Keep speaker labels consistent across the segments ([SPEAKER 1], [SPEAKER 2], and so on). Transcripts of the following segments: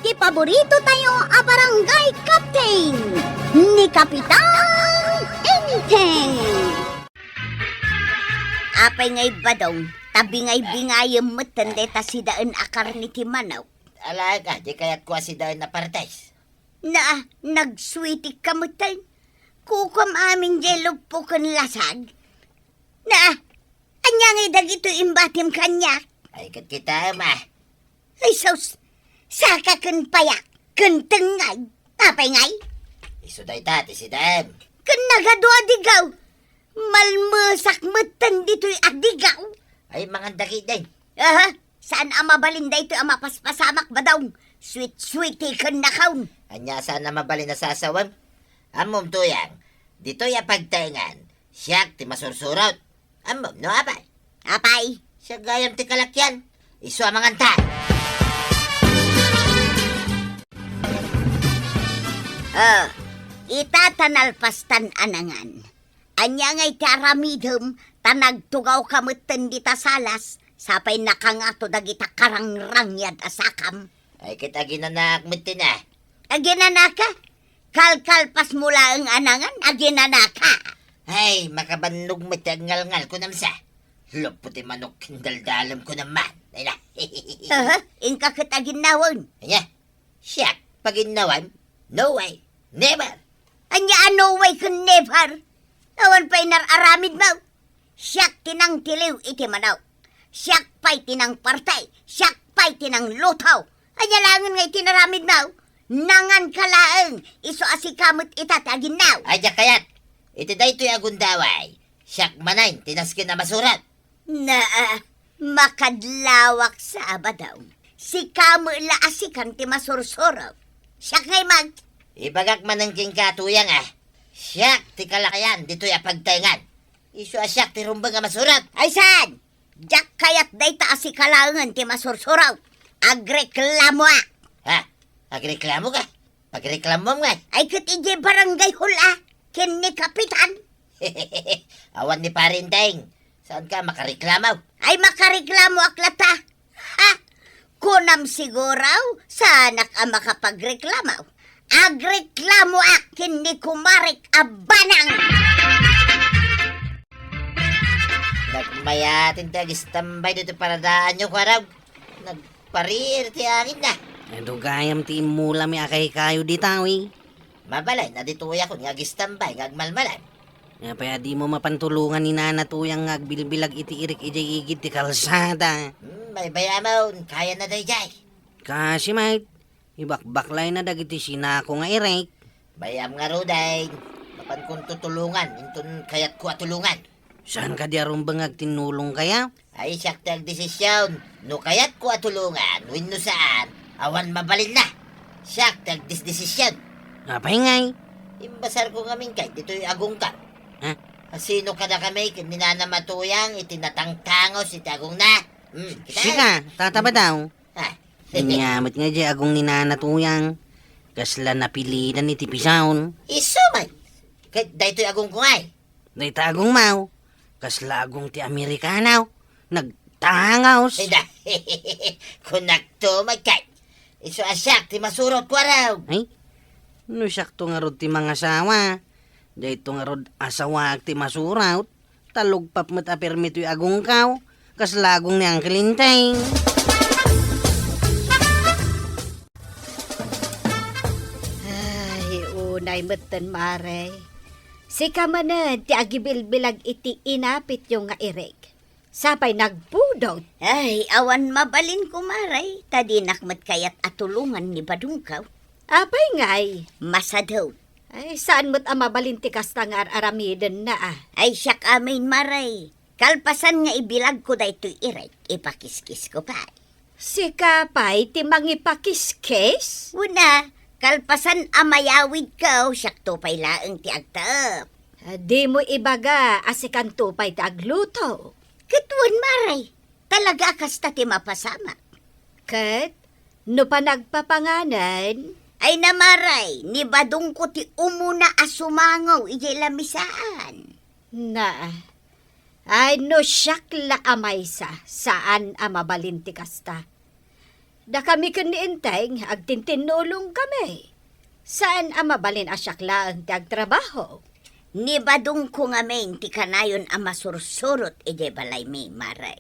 [SPEAKER 1] ti paborito tayo a barangay captain ni Kapitan Enteng. Apay ngay badong, tabi ngay bingayem matanda ta si daan akar ni Timanaw.
[SPEAKER 2] Alaga, di kaya't kuha si Dayan na partes.
[SPEAKER 1] Na, nagsweetik ka matan. Kukam amin jelog po kan lasag. Na, anya ngay dagito imbatim kanya.
[SPEAKER 2] Ay, kat kita, ma.
[SPEAKER 1] Ay, sos, saka kan payak, kan tengay, apay ngay.
[SPEAKER 2] Iso day tati si Dayan.
[SPEAKER 1] Kan nagado adigaw. Malmasak matan dito'y adigaw.
[SPEAKER 2] Ay, mga daki din.
[SPEAKER 1] Aha, saan ama balinda ito ama paspasamak ba daw? Sweet-sweety kan nakaw.
[SPEAKER 2] Anya sana mabali na sasawam. Amom tuyang, dito'y apagtaingan. Siyak ti masursurot. Amom, no apay?
[SPEAKER 1] Apay?
[SPEAKER 2] Siya gayam ti kalakyan. Iso ang mga tan.
[SPEAKER 1] Oh, itatanalpastan anangan. Anya ngay taramidem, tanagtugaw kamutan di tasalas, sapay nakangato dagita karangrangyad asakam.
[SPEAKER 2] Ay, kita ginanak mo na.
[SPEAKER 1] Aginanaka? Kalkalpas mula ang anangan, aginanaka.
[SPEAKER 2] Ay, makabannog mo ti ngal-ngal ko namsa. Luputi manok kindaldalam ko naman. Ay na.
[SPEAKER 1] Inka kita ginawon.
[SPEAKER 2] Anya, siyak, paginawan, no way, never.
[SPEAKER 1] Anya ano way kun never. Awan pa'y nararamid mo. Siyak tinang tiliw iti manaw. Siyak pa'y tinang partay. Siyak pa'y tinang lutaw. Anya langan ngay tinaramid mo. Nangan kalaang. Iso asikamot itatagin now.
[SPEAKER 2] Ay, kayat. Iti day to'y agundaway. Siyak manayin, tinaskin na masurat.
[SPEAKER 1] Na, makadlawak sa abadaw. Si kamo laasikan ti masursuro. Siyak ngay mag.
[SPEAKER 2] Ibagak man ang king katuyang Siyak, ti kalakayan, dito'y apagtaingan. Iso siyak, ti rumbang nga masurat.
[SPEAKER 1] Ay saan? Jak kayat day taas si kalangan ti masursuraw. Agreklamo a.
[SPEAKER 2] Ha? Agreklamo ka? Pagreklamo nga.
[SPEAKER 1] Ay kat ije barangay hula. Ken ni Kapitan.
[SPEAKER 2] Awan ni Parinteng. Saan ka makareklamaw?
[SPEAKER 1] Ay makareklamo aklata. Ha? Kunam siguraw, sanak ang makapagreklamaw. Agreklamo akin ni Kumarik Abanang.
[SPEAKER 2] Nagmayatin ti agistambay dito para daan nyo kwaraw. Nagparir ti angin na.
[SPEAKER 3] Ito gayam ti imula mi akay kayo di tawi.
[SPEAKER 2] Mabalay na dito ako ng agistambay ngagmalmalan.
[SPEAKER 3] Kaya di mo mapantulungan ni Nana tuyang ngagbilbilag iti irik ijay igit ti kalsada.
[SPEAKER 2] May bayamaw, kaya na day jay.
[SPEAKER 3] Kasi mate, ibakbaklay na dagiti sinako nga irik.
[SPEAKER 2] Bayam nga roday. Mapan kong tutulungan, intun kayat ko atulungan.
[SPEAKER 3] Saan ka di arumbang agtinulong kaya?
[SPEAKER 2] Ay siyak tag desisyon. No kayat ko atulungan, win no saan, awan mabalin na. Siyak tag desisyon.
[SPEAKER 3] Apay ngay.
[SPEAKER 2] Imbasar ko ngamin kay dito'y agong ka.
[SPEAKER 3] Ha?
[SPEAKER 2] Sino ka na kami, kinina matuyang, itinatangtangos, itagong na.
[SPEAKER 3] Sika, tataba daw.
[SPEAKER 2] Ha?
[SPEAKER 3] Inyamit nga di agong ninanatuyang. Kasla napilidan iti pisaon.
[SPEAKER 2] Iso man. Kahit dahito'y agong kungay.
[SPEAKER 3] Day tagong mau. Kasla agong ti Amerikanaw. Nagtangaws.
[SPEAKER 2] Ida, kunakto magkay. Iso asyak, ti masurot ko araw.
[SPEAKER 3] Ay, no sakto nga rod ti mga asawa. Dahito nga rod asawa ti masuraw. Talugpap mo't apermito yung agong kaw. Kaslagong ni Uncle Inteng.
[SPEAKER 4] Ay, unay matan mare. Si kamanan ti agibilbilag iti inapit yung nga irig. Sapay nagbudot.
[SPEAKER 1] Ay, awan mabalin kumaray. Tadinakmat kayat atulungan ni Badungkaw.
[SPEAKER 4] Apay ngay.
[SPEAKER 1] Masadaw.
[SPEAKER 4] Ay, saan mo't amabalin ti kastangar aramiden na
[SPEAKER 1] Ay, siyak amin maray. Kalpasan nga ibilag ko da ito'y iray. Ipakiskis ko pa.
[SPEAKER 4] Si kapay ti mangipakiskes?
[SPEAKER 1] Una, kalpasan amayawid ka, siyak tupay laang ti agtap.
[SPEAKER 4] Di mo ibaga asikan tupay ti agluto.
[SPEAKER 1] Katuan maray, talaga kasta ti mapasama.
[SPEAKER 4] Kat, no pa nagpapanganan,
[SPEAKER 1] Ay namaray, ni badong ko ti umuna asumangaw, ijay lamisaan.
[SPEAKER 4] na, ay no siyak la amay saan amabalin ti kasta. Da kami kaniinteng, agtintinulong kami. Saan ang mabalin asakla ang tiagtrabaho?
[SPEAKER 1] Ni badung ko nga main ti kanayon ang masursurot ije balay mi maray.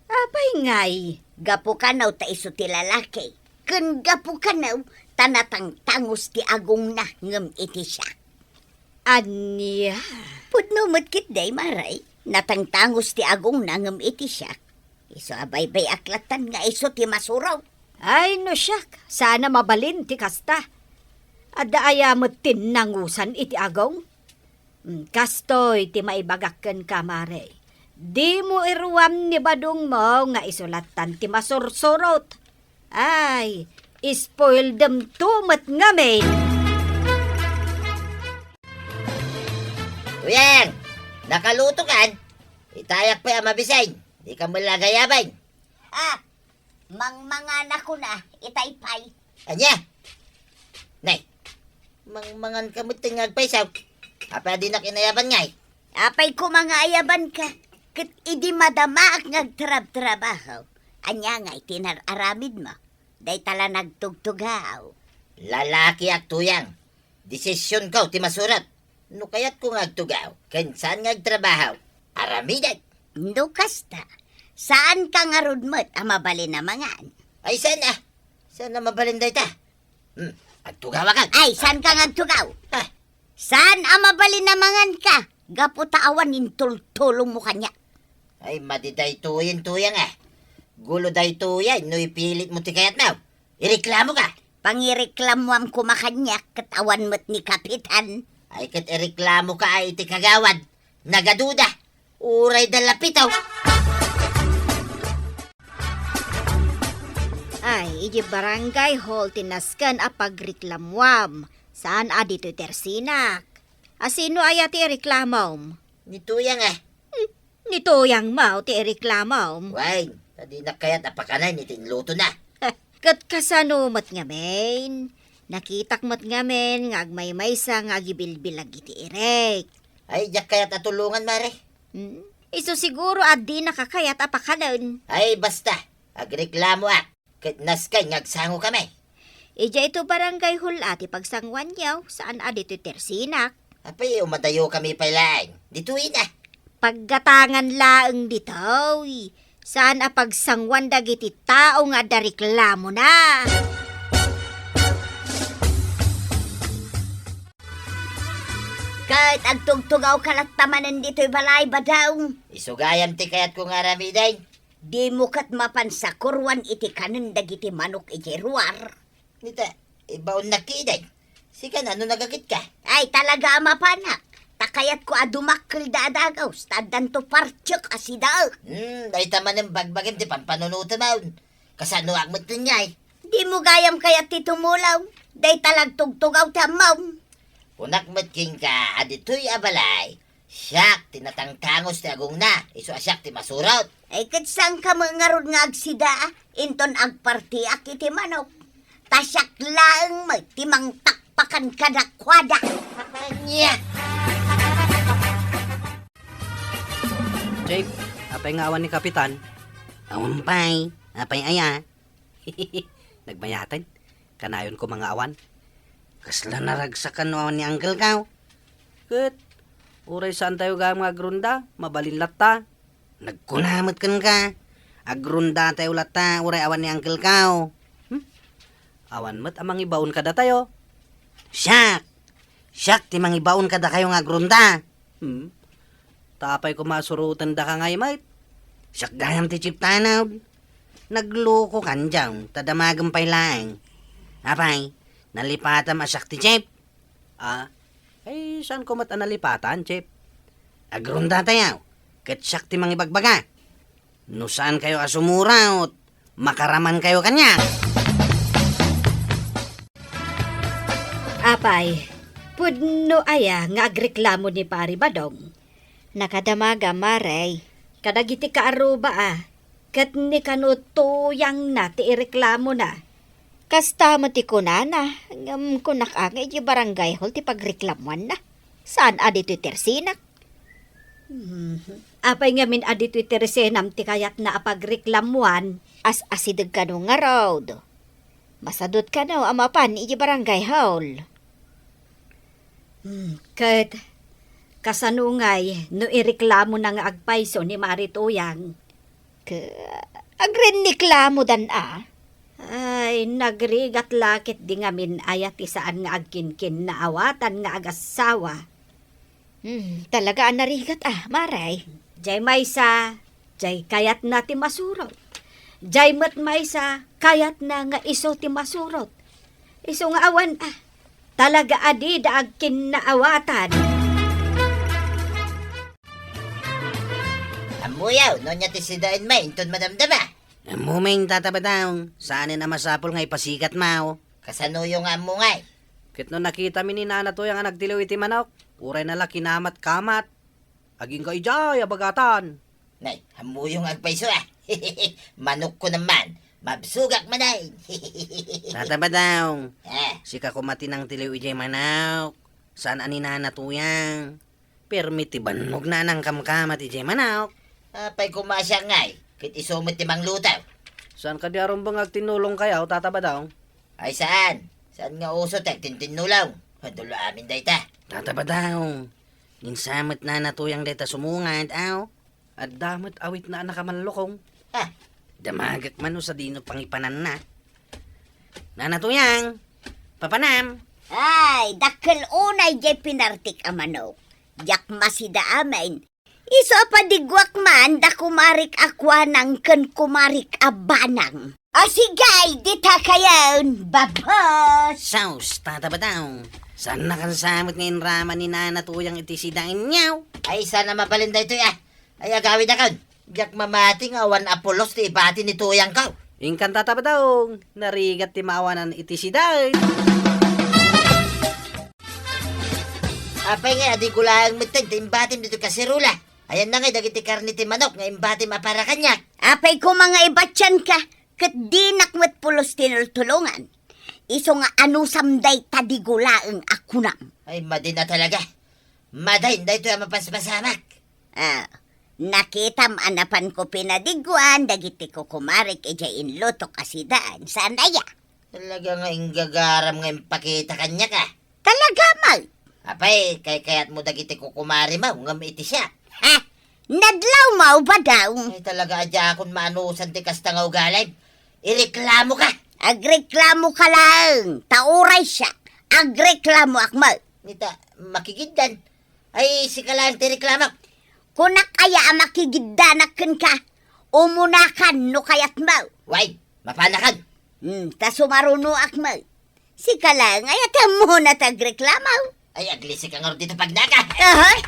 [SPEAKER 4] Apay ngay,
[SPEAKER 1] Gapu kanaw ta iso ti lalaki. Ken gapu kanaw tanatang tangos ti agong na ngem iti siya.
[SPEAKER 4] anya.
[SPEAKER 1] Pudno matkit day maray. Natangtangos ti agong na ngem iti siya. Iso abay-bay aklatan nga iso ti masuraw.
[SPEAKER 4] Ay no siyak, sana mabalin ti kasta. Adda ayamot tinangusan iti agong. Kastoy ti maibagakken kamare. Di mo iruwam ni badong mo nga isulatan ti masursurot. Ay, spoil them tumat nga main.
[SPEAKER 2] Tuyang, nakaluto kan? Itayak pa ang mabisay. Di ka mula gayabay.
[SPEAKER 1] Mangmangan ako na, itaypay.
[SPEAKER 2] Anya? Nay, mangmangan ka mo tingag pa isaw. Apa di na kinayaban ngay?
[SPEAKER 1] Apay ko mga ayaban ka. Kat idi madama ak ngagtrab-trabaho. Anya nga itinararamid mo. Day tala nagtugtugaw.
[SPEAKER 2] Lalaki ak tuyang. Desisyon ko ti masurat. No kayat ko ngagtugaw. Kansan ngagtrabaho. Aramidan.
[SPEAKER 1] No kasta. Saan ka nga rudmot ang mabali na mangan?
[SPEAKER 2] Ay sana. Sana mabalinday ta. Agtugawa ka.
[SPEAKER 1] Ay, saan ka ngagtugaw?
[SPEAKER 2] Ah,
[SPEAKER 1] Saan ang mabali na mangan ka? Gaputaawan intultulong mo kanya.
[SPEAKER 2] ay madiday tuyang ah. Gulo day tuyan. No ipilit mo ti kayat mo. Ireklamo ka.
[SPEAKER 1] Pangireklamuam ko makanya katawan mo't ni Kapitan.
[SPEAKER 2] Ay kat ireklamo ka ay iti kagawad. Nagaduda. Uray dalapitaw.
[SPEAKER 4] Ay, iji barangay hall tinaskan a pagreklamwam. Saan adito tersinak? Asino aya ti reklamom?
[SPEAKER 2] Ni tuyang ah.
[SPEAKER 4] Nito yang mau ti reklamom.
[SPEAKER 2] Why? Tadi na kayat apakanan itinluto na.
[SPEAKER 4] Kat kasano mat nga men. Nakitak mat nga men nga agmay-maysa nga gibilbilag iti irek.
[SPEAKER 2] Ay, diyak kayat atulungan, mare.
[SPEAKER 4] Iso siguro adi nakakayat apakanan.
[SPEAKER 2] Ay, basta. Agreklamo ah. Kitnas kay ngagsango kami.
[SPEAKER 4] Ija ito barangay hall ati pagsangwan yaw. Saan adito tersinak?
[SPEAKER 2] Apay, umadayo kami pailain. Dituin ah.
[SPEAKER 4] Paggatangan laeng dito. Saan a pagsangwan dagiti tao nga da reklamo na.
[SPEAKER 1] Kahit agtugtugaw kalat tamanan dito'y balay ba daw?
[SPEAKER 2] Isugayam ti kayat kong aramiday.
[SPEAKER 1] Di mo kat mapansakurwan iti kanan dagiti manok iti ruwar.
[SPEAKER 2] Nita, ibaon na kiday. Sikan, ano nagagit ka?
[SPEAKER 1] Ay talaga mapanak. Takayat ko adumakkel dadagaw. Stadan to parchok asidaw.
[SPEAKER 2] Ay taman ng bagbagim ti pampanunuto maun. Kasano agmat ninyay.
[SPEAKER 1] Di mo gayam kayat ti tumulaw. Day talag tugtugaw tamaw.
[SPEAKER 2] Punakmat king ka, adito'y abalay. Siyak, tinatangtangos ti agong na. Iso asyak ti masurot.
[SPEAKER 1] Ay katsang ka mga rod nga agsida. Inton agpartiak iti manok. Tasyak laeng mo timang takpakan kadakwada.
[SPEAKER 2] Anya!
[SPEAKER 3] Jake, apay nga awan ni Kapitan. Awampay, apay aya. Nagbayatan, kanayon ko mga awan. Kasla naragsakan no awan ni Uncle Kaw. Kat, uray saan tayo ga mga agrunda, mabalin lata. Nagkunamot kan ka. Agrunda tayo lata, uray awan ni Uncle Kaw. Awan mat amang ibaon kada tayo. Siyak! Siyak, timang ibaon kada kayo nga agrunda. Tapay ko masurutan da ka ngay, mate. Siyak gayam ti chiptanaw. Nagloko kan dyan, tadamagang pailaeng. Apay, nalipatan masak ti chip. Saan ko mat nalipatan, chip? Agrunda tayo, kat siyak ti mang ibagbaga. No saan kayo asumuraot, makaraman kayo kanya.
[SPEAKER 4] Apay, pudno aya nga agreklamo ni Pari Badong. Nakadamaga maray, kadagiti kaaruba kat ni kanutuyang na ti ireklamo na. Kasta mati ko na ngam kunak iti barangay hall ti pagreklamuan na. Saan adito tersinak? Apay nga min adito iti resenam ti kayat na apagreklamuan as asidag ka no nga road. Masadot ka no amapan iti barangay hall. Kat kasanungay no ireklamo na nga agpayso ni Marituyang. Agreklamo dan a? Ay, nagrigat lakit di nga min ayat isaan nga agkinkin na awatan nga agasawa. Talaga ang narigat Maray. Jay maysa, jay kayat na ti masurot. Jay mat maysa, kayat na nga iso ti masurot. Iso nga awan talaga adi da agkin na awatan.
[SPEAKER 2] Amuyaw, no niya ti sidain may, inton madamdama.
[SPEAKER 3] Muming tatabadaw, saan na masapol nga ipasikat mao.
[SPEAKER 2] Kasanuyo nga mo ngay.
[SPEAKER 3] Kit no nakita mi ni Nana Tuyang nga nagtilaw iti manok, uray na laki namat kamat. Aging ka ijay, abagatan.
[SPEAKER 2] Nay, hamuyong agpaiso Manok ko naman, mabsugak manay.
[SPEAKER 3] Tatabadaw,
[SPEAKER 2] Ah,
[SPEAKER 3] sika kumati ng tilaw ijay manok. Saan ani Nana Tuyang? Permiti banog na ng kamkamat ijay manok.
[SPEAKER 2] apay kumasya ngay. Kit isumit ti mang lutaw.
[SPEAKER 3] Saan ka diarong bang agtinulong kayaw, tatabadaw?
[SPEAKER 2] Ay saan? Saan nga uso tek tintinulaw? Hadulo amin dayta.
[SPEAKER 3] Tatabadaw, ninsamot na natuyang deta sumungad, aw. At damot awit na nakamanlokong.
[SPEAKER 2] Ah,
[SPEAKER 3] Damagak man sa dino pangipanan na. Nanatuyang, papanam.
[SPEAKER 1] Ay, dakkel unay jay pinartik a manok. Jak masida amin. Iso pa digwak man da kumarik akwa ng ken kumarik abanang. Asigay, dita kayon, babos!
[SPEAKER 3] Saus, tatabadaw. Saan nakasamot ngayon raman ni nanatuyang itisidain niyaw?
[SPEAKER 2] ay sana mabalinda ito Ay agawid na kan. Jak mamating awan apolos ti ibati ni tuyang ka.
[SPEAKER 3] Ingkan tatabadaw, narigat ti maawanan itisidain.
[SPEAKER 2] Apay nga, adi ko lang mitag, ti imbatim dito kasirula. Ayan na nga, dagiti karni ti manok, nga imbatim apara kanya.
[SPEAKER 1] Apay ko mga ibatyan ka, kat di nakmet pulos tinultulungan. Iso nga anusamday tadigulaang akunam.
[SPEAKER 2] Ay, madin na talaga. Madain, dahito yung mapaspasamak.
[SPEAKER 1] Nakitam anapan ko pinadiguan, dagiti ko kumarik ejayin lotok asidaan. Saan daya?
[SPEAKER 2] Talaga nga ingagaram nga impakita kanya ka.
[SPEAKER 1] Talaga mal.
[SPEAKER 2] Apay, kayat mo dagiti kukumari mo, nga maiti siya.
[SPEAKER 1] Ha? Nadlaw mau ba daw?
[SPEAKER 2] Ay talaga adya akong maanusan ti kasta nga ugalay. Ireklamo ka.
[SPEAKER 1] Agreklamo ka lang. Tauray siya. Agreklamo akmal.
[SPEAKER 2] Nita, makigiddan. Ay, si ka lang ti reklamo.
[SPEAKER 1] Kunak kaya makigidanakan ka. Umunakan no kayat mau.
[SPEAKER 2] Way, mapanakan.
[SPEAKER 1] Ta sumaruno akmal. Si ka lang ay mo na tagreklamaw.
[SPEAKER 2] Ay, aglisi ka nga dito pag naka.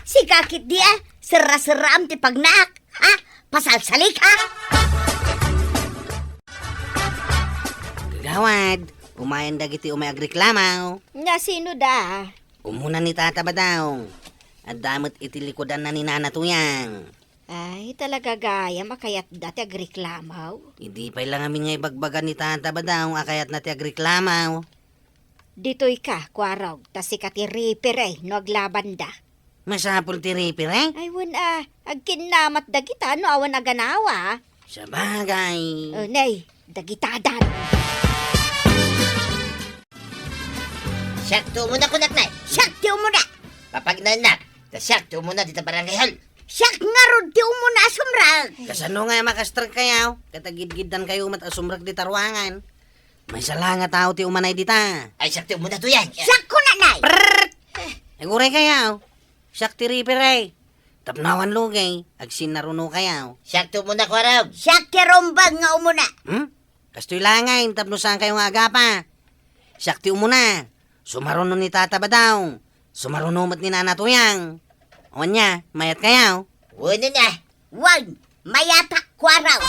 [SPEAKER 1] Si kakit dia. Sera-seram ti pagnaak. Ha? Pasalsalik ha?
[SPEAKER 3] Gawad, umayan dagiti umay agreklamaw.
[SPEAKER 4] Nga sino da?
[SPEAKER 3] Umuna ni tatabadaw. At damot itilikodan na ni nanatuyang.
[SPEAKER 4] Ay, talaga gaya makayat dati agreklamaw.
[SPEAKER 3] Hindi pa lang amin nga ibagbagan ni tatabadaw, akayat na ti agreklamaw.
[SPEAKER 4] Dito'y ka, kwaraw, tas si katiripir no aglaban da.
[SPEAKER 3] Masapul ti ripir
[SPEAKER 4] Ay, agkinamat dagita, no awan aganawa.
[SPEAKER 3] Sa bagay.
[SPEAKER 4] Nay, dagitadan.
[SPEAKER 2] Sakto mo na kunak na.
[SPEAKER 1] Siyak ti umuna.
[SPEAKER 2] Papagnanak. Sakto mo na dito barangay hall.
[SPEAKER 1] Siyak nga rod ti umuna sumrag.
[SPEAKER 3] Kasano nga makastrag kayaw? Katagid-gidan kayo mat asumrag di tarwangan. May sala nga tao ti umanay dita.
[SPEAKER 2] Ay, sakto mo na to yan.
[SPEAKER 1] Siyak ko na nay.
[SPEAKER 3] Naguray kayaw. Siyak ti ripir Tapnawan lugay. Agsin naruno kayaw.
[SPEAKER 2] Sakto mo na kwaraw.
[SPEAKER 1] Siyak ti rombag nga umuna.
[SPEAKER 3] Kastoy langay. Tapno saan kayo nga agapa. Siyak ti umuna. Sumaruno ni tatabadaw. Sumaruno mat ni nanatuyang. O niya, mayat kayaw.
[SPEAKER 2] Wala na.
[SPEAKER 1] Wag, mayatak kwaraw.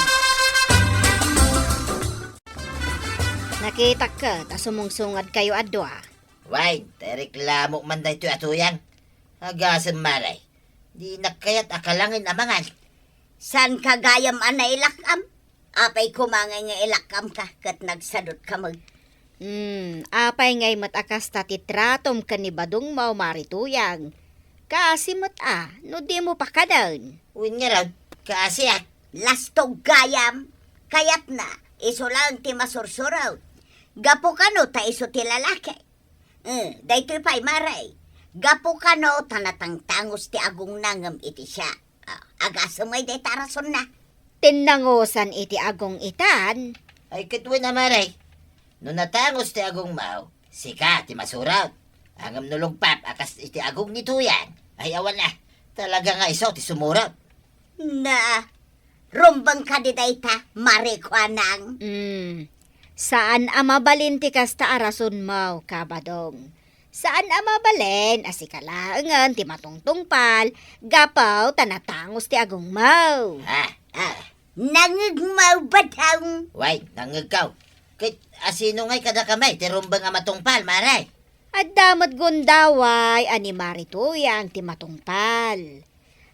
[SPEAKER 4] Nakita ka, tas sumungsungad kayo adwa.
[SPEAKER 2] Way, reklamo man da ito atuyang. Agasan maray. Di nakayat akalangin amangan.
[SPEAKER 1] San kagayam anay ilakam? Apay kumangay nga ilakam ka kat nagsadot ka mag.
[SPEAKER 4] Apay ngay matakas tatitratom kanibadong mau marituyang. Kasimot no di mo pa ka doon.
[SPEAKER 2] Uwin nga raw, kaasya.
[SPEAKER 1] Lastog gayam. Kayat na, iso lang ti masursuraw. Gapo ka no, ta iso ti lalaki. Daytoy pa'y maray. Gapo ka no, tanatang tangos ti agong nangam iti siya. Agasam ay day tarason na.
[SPEAKER 4] Tinangosan iti agong itan.
[SPEAKER 2] Ay katwin na maray. No natangos ti agong mau, sika ti masurat. Angam nulong pap, akas iti agong ni Tuyan. Ay awan na, talaga nga isaw ti sumurat.
[SPEAKER 1] Na, rumbang ka di dayta, marikwanang.
[SPEAKER 4] Saan amabalin ti kasta arason mo, kabadong? Saan amabalin asikalangan ti matungtungpal, gapaw tanatangos ti agong mau.
[SPEAKER 1] Nangigmaw ba daw?
[SPEAKER 2] Way, nangagaw. Kit asino ngay kada kamay, ti rumbang nga matungpal, maray.
[SPEAKER 4] At damot gundaway, ani marituyang ti matungpal.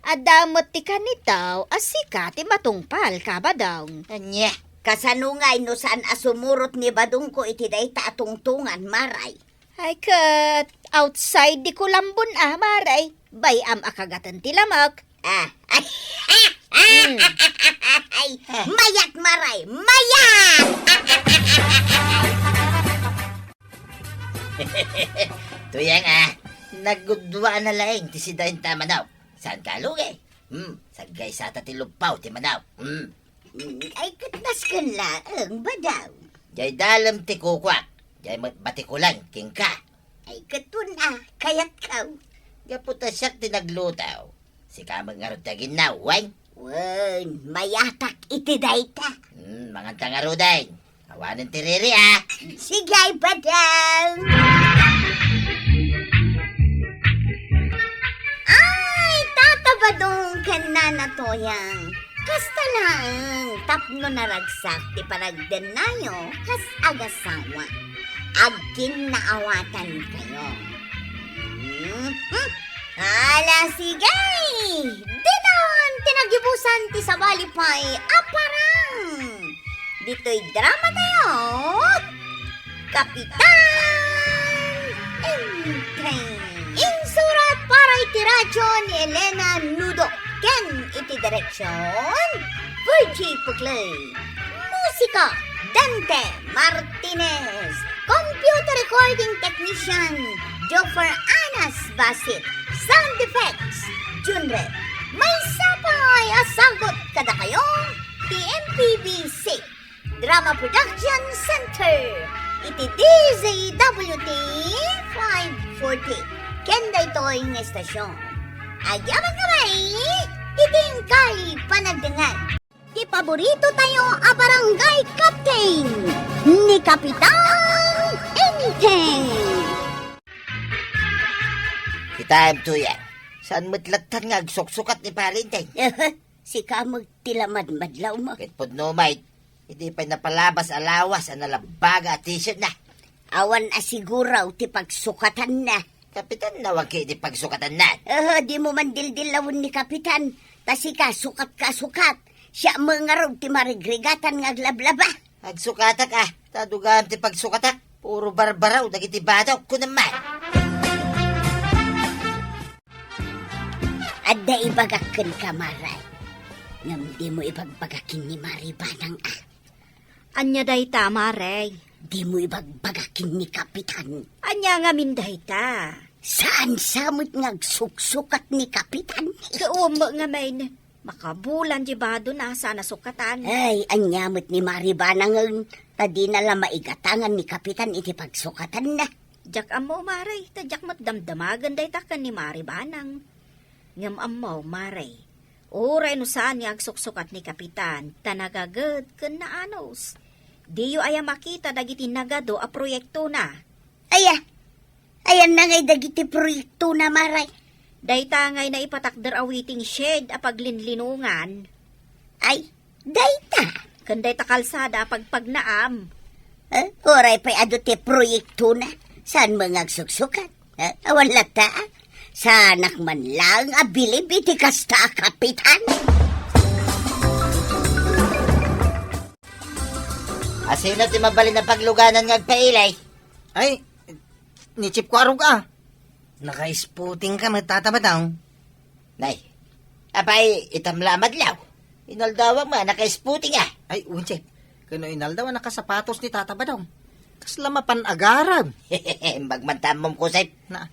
[SPEAKER 4] At damot ti kanitaw, asika ti matungpal, kabadong.
[SPEAKER 2] Anya,
[SPEAKER 1] Kasanungay no saan asumurot ni badong ko iti dayta atungtungan, maray.
[SPEAKER 4] Ay kat, outside di kulambon maray. Bayam akagatan ti lamak.
[SPEAKER 1] Ay, mayat maray, mayat!
[SPEAKER 2] Tuyang nagudwa na laing ti si dahin ta manaw. Saan ka lugi? Sagay sa ti lupaw ti manaw.
[SPEAKER 1] Ay, katnas ka lang, ba daw?
[SPEAKER 2] Jay dalam ti kukwak. Jay batikulan, king ka.
[SPEAKER 1] Ay, katun kayat kaw.
[SPEAKER 2] Gaputa siyak ti naglutaw. Si kamang ngarutagin na, wang.
[SPEAKER 1] Wan, mayatak iti dayta.
[SPEAKER 2] Mga tangaruday. Awanin ti riri,
[SPEAKER 1] Sigay ba daw? Ay, tatabadong ka na natoyang. Kasta lang, tapno naragsak ti paragdenayo, kas agasawa. Agkin naawatan kayo. Ala, sigay! Dinon, tinagibusan ti sabalipay, aparang! Dito'y drama tayo, Kapitan Enteng! Insurat para iti radyo ni Elena Nudo. Ken iti direksyon, Virgie Puglay. Musika, Dante Martinez. Computer recording technician, Joffer Anas Basit. Sound effects, Junre. May sapay asagot kada kayo, TMPBC. Drama Production Center. Iti DZWT 540. Kenda ito'y ng estasyon. Ayaman kamay, itingkay panagdangan. Di paborito tayo a barangay captain ni Kapitan Enteng.
[SPEAKER 2] Kita Tuyang. Saan matlagtan nga agsuksukat ni Palinteng?
[SPEAKER 1] Si kamag tilamad madlaw mo.
[SPEAKER 2] Kit no mate. Hindi pa napalabas alawas ang nalabaga at t-shirt na.
[SPEAKER 1] Awan asiguraw ti pagsukatan na.
[SPEAKER 2] Kapitan nawag kayo di pagsukatan na.
[SPEAKER 1] Di mo man dildilawon ni Kapitan. Tasi ka, sukat ka, sukat. Siya mangaraw ti marigrigatan nga aglablaba.
[SPEAKER 2] Agsukatak tadugaan ti pagsukatak. Puro barbaraw, dagiti bataw ko naman.
[SPEAKER 1] Adda ibagakan ka, Maray. Ngam di mo ibagbagakin ni Maribanang
[SPEAKER 4] Anya day ta, maray.
[SPEAKER 1] Di mo ibagbagakin ni Kapitan.
[SPEAKER 4] Anya nga minday ta.
[SPEAKER 1] Saan samot ngagsukat ni Kapitan?
[SPEAKER 4] Kaumo nga may makabulan di ba doon sana sukatan.
[SPEAKER 1] Ay, anyamot ni Maribanang tadi na lang maigatangan ni Kapitan iti pagsukatan na.
[SPEAKER 4] Jak amo, maray. Tadyak mat damdamagan day takan ni Maribanang. Ngam amo, maray. Oray no saan niya agsuksukat ni Kapitan, tanagagad ken na anos. Diyo aya makita dagiti nagado a proyekto na.
[SPEAKER 1] Ayan na ngay dagiti proyekto na, Maray.
[SPEAKER 4] Dayta ngay na ipatakder a waiting shed a paglinlinungan.
[SPEAKER 1] Ay, dayta.
[SPEAKER 4] Ken dayta kalsada a pagpagnaam.
[SPEAKER 1] Oray pa'y adote proyekto na. Saan mga agsuksukat? Awan lata. Sanak man lang abilib iti kasta, Kapitan.
[SPEAKER 2] Asino ti mabalin na pagluganan ngagpailay?
[SPEAKER 3] Ay, ni Chip ko arog Naka-spooting ka magtatabataw.
[SPEAKER 2] Nay, apay, itamla madlaw. Inaldawang ma, naka-spooting ah.
[SPEAKER 5] Ay, unche. Kano inaldaw nakasapatos ni Tata Badong. Kasla mapan-agarab.
[SPEAKER 2] Magmantamom ko sa'y.
[SPEAKER 5] Na.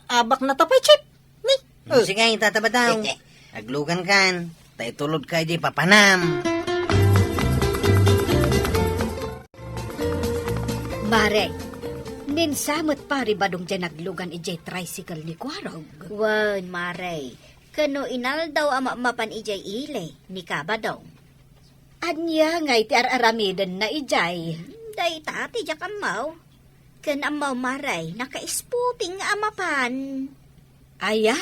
[SPEAKER 5] Abak na tapay, Chip. Ni.
[SPEAKER 3] Sige, tatabataw. Aglugan kan. Tay tulod ka di papanam.
[SPEAKER 4] Mare, ninsamot pari badong dyan naglugan ijay tricycle ni Kwarog.
[SPEAKER 1] Wan, Maray. Kano inaldaw ama mapan ijay ile ni Kabadong.
[SPEAKER 4] Anya nga iti araramidan na ijay.
[SPEAKER 1] Day tati jak amaw. Kan amaw Maray, naka-spooting nga amapan.
[SPEAKER 4] Aya,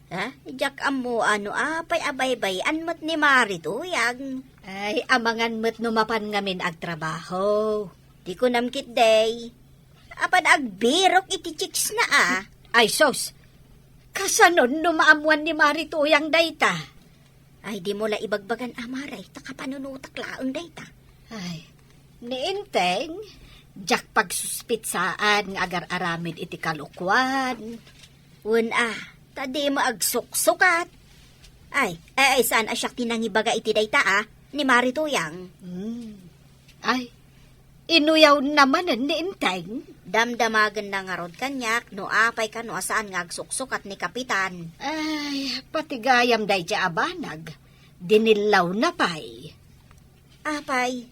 [SPEAKER 1] Ha? Jak amo ano apay abay-bayan mat ni Mari tuyag.
[SPEAKER 4] ay amangan mo't numapan ngamin agtrabaho.
[SPEAKER 1] Di ko namkit day. Apan agbirok iti chicks na ah.
[SPEAKER 4] Ay sos, kasanon numaamuan ni Marito yang dayta.
[SPEAKER 1] Ay di mo la ibagbagan amaray, takapanunutak laang dayta.
[SPEAKER 4] Ay, niinteng, jak pagsuspitsaan nga agar-aramid iti kalukwan.
[SPEAKER 1] Wen tadi maagsuksukat. Ay, saan asyak tinangibaga iti dayta ni Mari tuyang.
[SPEAKER 4] Ay, inuyaw naman niinteng.
[SPEAKER 1] Damdamagan na nga rod kanyak, no apay ka no asaan nga agsuksukat ni Kapitan.
[SPEAKER 4] Ay, patigayam day dya abanag. Dinilaw na pay.
[SPEAKER 1] Apay,